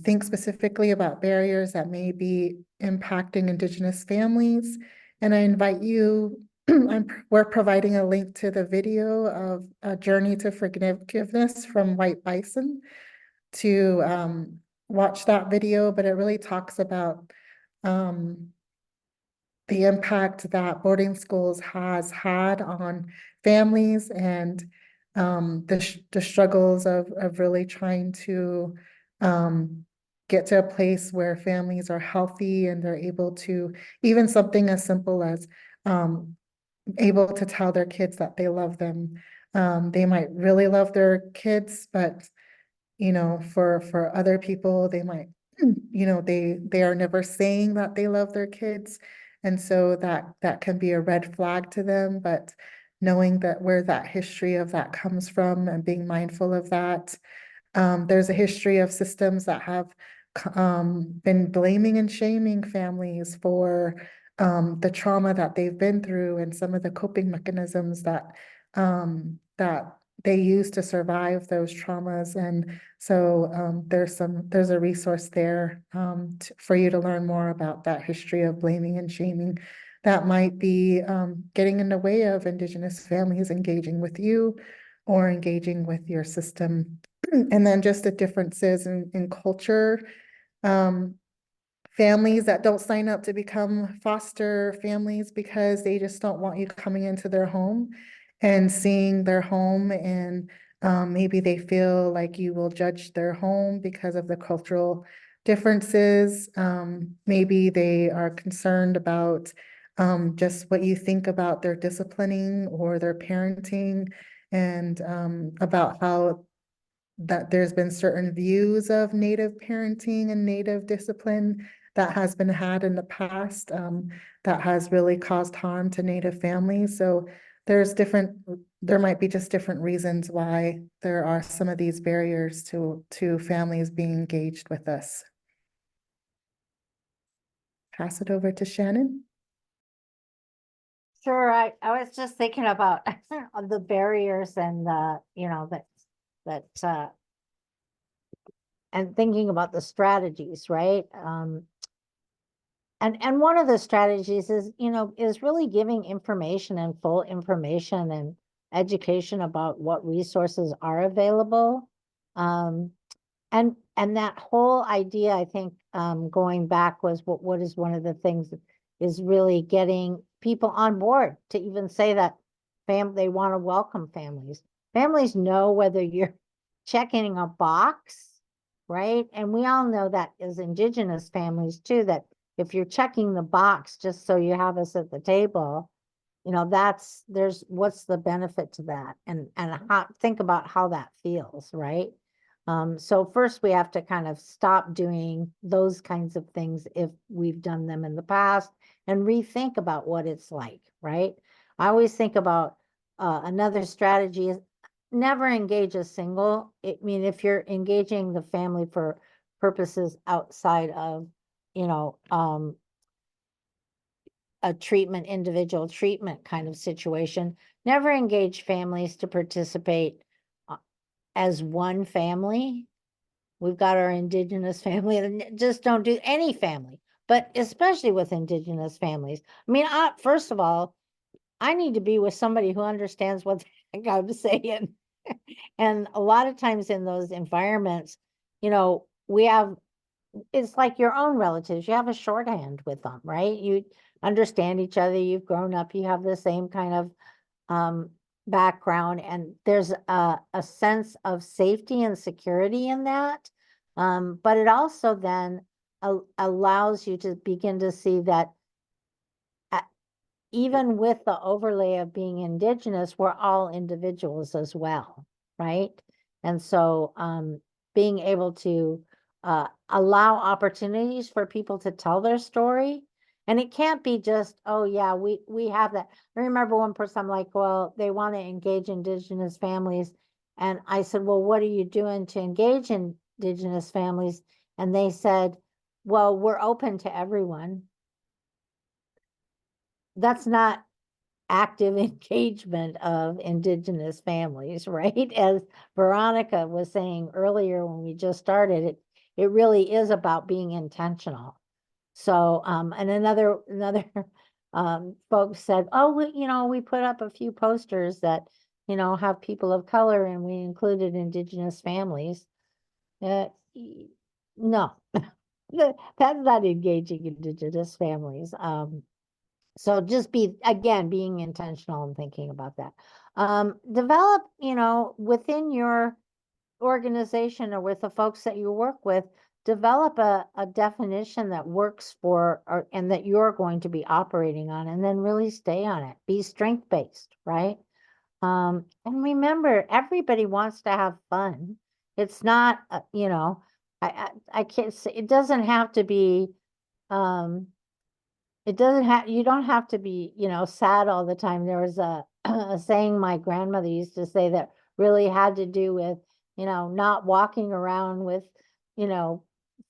S2: think specifically about barriers that may be impacting Indigenous families. And I invite you, we're providing a link to the video of A Journey to Forgiveness from White Bison to watch that video, but it really talks about the impact that boarding schools has had on families and the struggles of really trying to get to a place where families are healthy and they're able to, even something as simple as able to tell their kids that they love them. They might really love their kids, but for other people, they might, they are never saying that they love their kids. And so that can be a red flag to them, but knowing that where that history of that comes from and being mindful of that. There's a history of systems that have been blaming and shaming families for the trauma that they've been through and some of the coping mechanisms that they use to survive those traumas. And so there's a resource there for you to learn more about that history of blaming and shaming that might be getting in the way of Indigenous families engaging with you or engaging with your system. And then just the differences in culture. Families that don't sign up to become foster families because they just don't want you coming into their home and seeing their home, and maybe they feel like you will judge their home because of the cultural differences. Maybe they are concerned about just what you think about their disciplining or their parenting, and about how that there's been certain views of Native parenting and Native discipline that has been had in the past that has really caused harm to Native families. So there might be just different reasons why there are some of these barriers to families being engaged with us. Pass it over to Shannon.
S3: Sure, I was just thinking about the barriers and and thinking about the strategies, right? And one of the strategies is really giving information and full information and education about what resources are available. And that whole idea, I think, going back was what is one of the things that is really getting people on board to even say that they want to welcome families. Families know whether you're checking a box, right? And we all know that as Indigenous families too, that if you're checking the box just so you have us at the table, what's the benefit to that? And think about how that feels, right? So first we have to kind of stop doing those kinds of things if we've done them in the past and rethink about what it's like, right? I always think about another strategy is never engage a single. If you're engaging the family for purposes outside of, a individual treatment kind of situation, never engage families to participate as one family. We've got our Indigenous family, and just don't do any family, but especially with Indigenous families. First of all, I need to be with somebody who understands what the heck I'm saying. And a lot of times in those environments, you know, it's like your own relatives. You have a shorthand with them, right? You understand each other. You've grown up. You have the same kind of background, and there's a sense of safety and security in that. But it also then allows you to begin to see that even with the overlay of being Indigenous, we're all individuals as well, right? And so being able to allow opportunities for people to tell their story. And it can't be just, oh yeah, we have that. I remember one person, I'm like, well, they want to engage Indigenous families. And I said, well, what are you doing to engage Indigenous families? And they said, well, we're open to everyone. That's not active engagement of Indigenous families, right? As Veronica was saying earlier when we just started, it really is about being intentional. So, and another folks said, oh, we put up a few posters that, have people of color, and we included Indigenous families. No, that's not engaging Indigenous families. So just being intentional and thinking about that. Develop, within your organization or with the folks that you work with, develop a definition that works and that you're going to be operating on, and then really stay on it. Be strength-based, right? And remember, everybody wants to have fun. It's not, I can't say, it doesn't have to be, you don't have to be, sad all the time. There was a saying my grandmother used to say that really had to do with, not walking around with,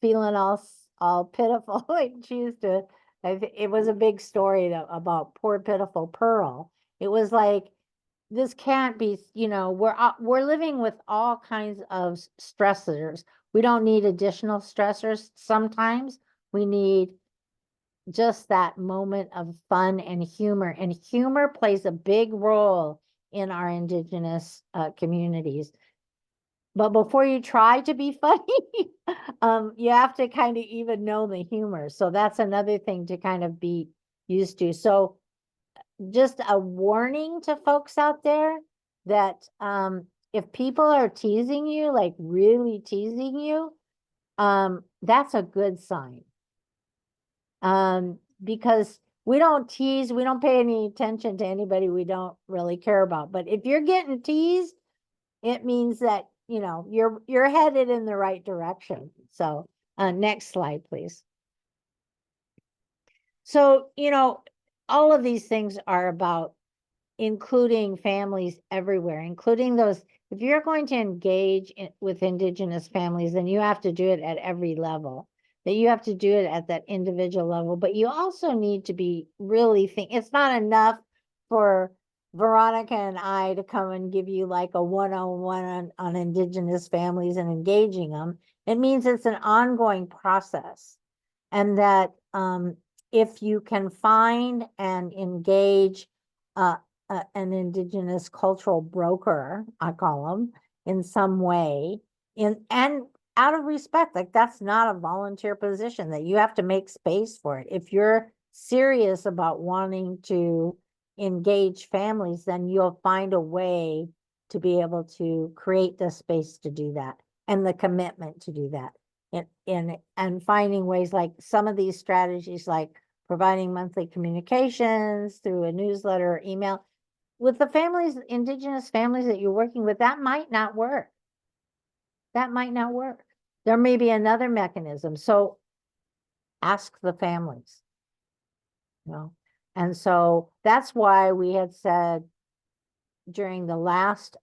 S3: feeling all pitiful. And she used to, it was a big story about poor pitiful Pearl. It was like, this can't be, we're living with all kinds of stressors. We don't need additional stressors. Sometimes we need just that moment of fun and humor plays a big role in our Indigenous communities. But before you try to be funny, you have to kind of even know the humor. So that's another thing to kind of be used to. So just a warning to folks out there that if people are teasing you, like really teasing you, that's a good sign. Because we don't tease, we don't pay any attention to anybody we don't really care about. But if you're getting teased, it means that, you're headed in the right direction. So next slide, please. So, all of these things are about including families everywhere, including those. If you're going to engage with Indigenous families, then you have to do it at every level. That you have to do it at that individual level, but you also need to be really it's not enough for Veronica and I to come and give you like a one-on-one on Indigenous families and engaging them. It means it's an ongoing process, and that if you can find and engage an Indigenous cultural broker, I call them, in some way, and out of respect, like that's not a volunteer position, that you have to make space for it. If you're serious about wanting to engage families, then you'll find a way to be able to create the space to do that and the commitment to do that. And finding ways, like some of these strategies, like providing monthly communications through a newsletter or email with the families, Indigenous families that you're working with, that might not work. That might not work. There may be another mechanism. So ask the families. And so that's why we had said during the last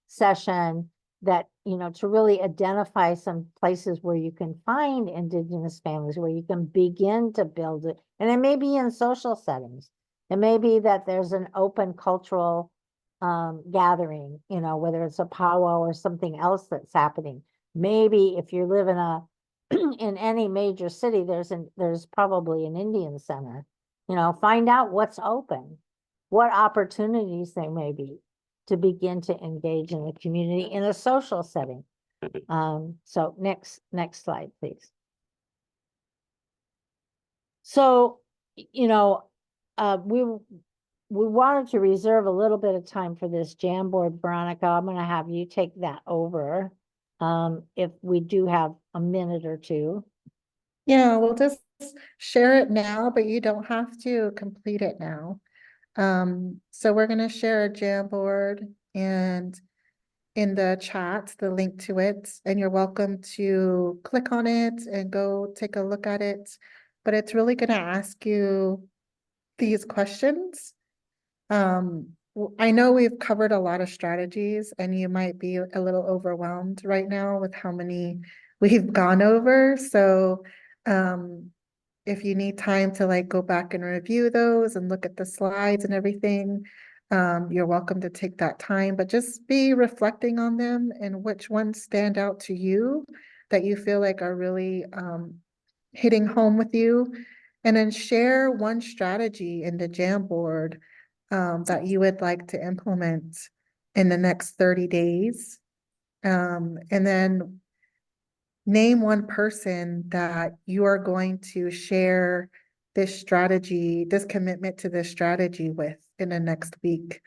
S3: session that, to really identify some places where you can find Indigenous families, where you can begin to build it. And it may be in social settings. It may be that there's an open cultural gathering, whether it's a powwow or something else that's happening. Maybe if you live in any major city, there's probably an Indian center. Find out what's open. what opportunities there may be to begin to engage in the community in a social setting. So next slide, please. So, you know, we wanted to reserve a little bit of time for this Jamboard. Veronica, I'm going to have you take that over. If we do have a minute or two.
S2: Yeah, we'll just share it now, but you don't have to complete it now. So we're gonna share a Jamboard and in the chat, the link to it, and you're welcome to click on it and go take a look at it. But it's really gonna ask you these questions. I know we've covered a lot of strategies and you might be a little overwhelmed right now with how many we've gone over. So, if you need time to like go back and review those and look at the slides and everything, you're welcome to take that time, but just be reflecting on them and which ones stand out to you that you feel like are really hitting home with you. And then share one strategy in the Jamboard that you would like to implement in the next 30 days. And then name one person that you are going to share this strategy, this commitment to this strategy with in the next week.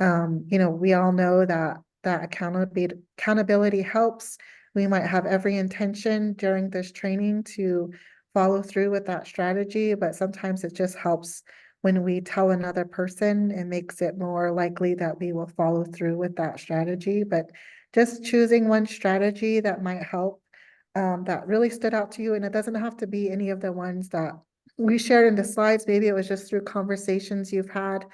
S2: You know, we all know that accountability helps. We might have every intention during this training to follow through with that strategy, but sometimes it just helps when we tell another person. It makes it more likely that we will follow through with that strategy. But just choosing one strategy that might help, that really stood out to you, and it doesn't have to be any of the ones that we shared in the slides. Maybe it was just through conversations you've had,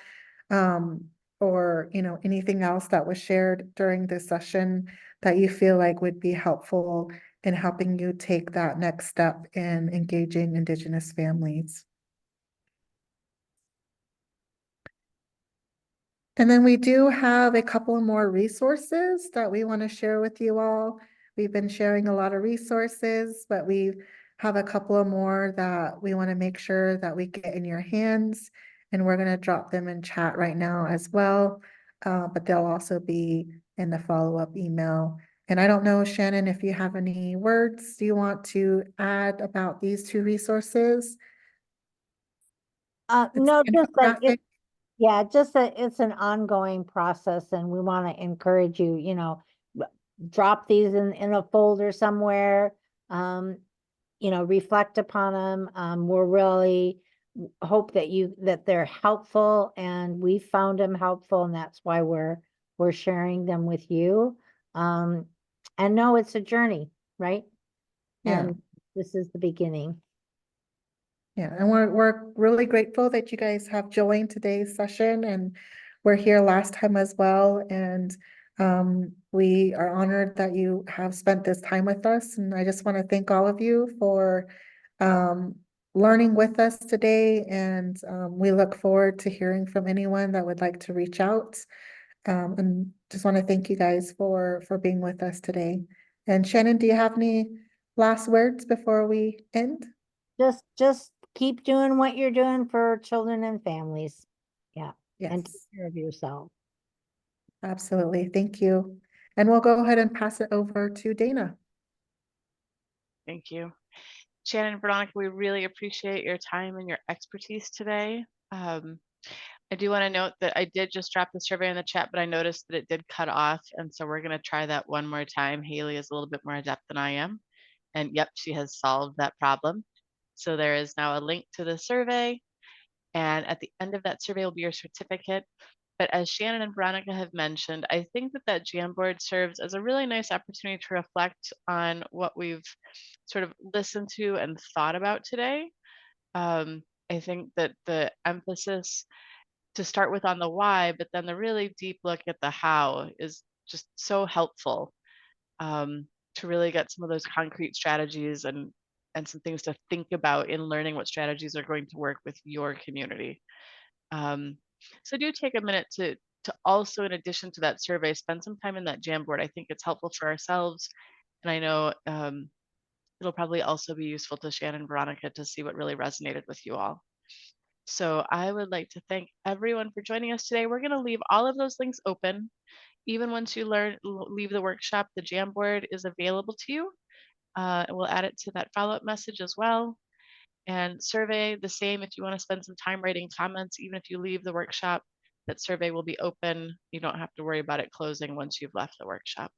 S2: or you know, anything else that was shared during this session that you feel like would be helpful in helping you take that next step in engaging Indigenous families. And then we do have a couple more resources that we want to share with you all. We've been sharing a lot of resources, but we have a couple of more that we want to make sure that we get in your hands. And we're going to drop them in chat right now as well. But they'll also be in the follow-up email. And I don't know, Shannon, if you have any words you want to add about these two resources.
S3: No, just that
S2: Infographic.
S3: yeah, just that it's an ongoing process and we want to encourage you, you know, drop these in a folder somewhere, you know, reflect upon them. We're really hope that they're helpful and we found them helpful and that's why we're sharing them with you. And no, it's a journey, right?
S2: Yeah.
S3: And this is the beginning.
S2: Yeah, and we're really grateful that you guys have joined today's session, and we're here last time as well. And we are honored that you have spent this time with us. And I just want to thank all of you for learning with us today. And we look forward to hearing from anyone that would like to reach out. And just want to thank you guys for being with us today. And Shannon, do you have any last words before we end?
S3: Just keep doing what you're doing for children and families. Yeah. And take
S2: Yes,
S3: care of yourself.
S2: absolutely. Thank you. And we'll go ahead and pass it over to Dana.
S1: Thank you. Shannon and Veronica, we really appreciate your time and your expertise today. I do want to note that I did just drop the survey in the chat, but I noticed that it did cut off. And so we're going to try that one more time. Haley is a little bit more adept than I am. And yep, she has solved that problem. So there is now a link to the survey. And at the end of that survey will be your certificate. But as Shannon and Veronica have mentioned, I think that Jamboard serves as a really nice opportunity to reflect on what we've sort of listened to and thought about today. I think that the emphasis to start with on the why, but then the really deep look at the how is just so helpful, to really get some of those concrete strategies and some things to think about in learning what strategies are going to work with your community. So do take a minute to also, in addition to that survey, spend some time in that Jamboard. I think it's helpful for ourselves, and I know it'll probably also be useful to Shannon and Veronica to see what really resonated with you all. So I would like to thank everyone for joining us today. We're going to leave all of those links open. Even once you leave the workshop, the Jamboard is available to you. We'll add it to that follow-up message as well. And survey, the same. If you want to spend some time writing comments, even if you leave the workshop, that survey will be open. You don't have to worry about it closing once you've left the workshop.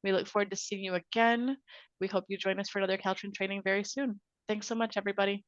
S1: We look forward to seeing you again. We hope you join us for another Caltrain training very soon. Thanks so much, everybody.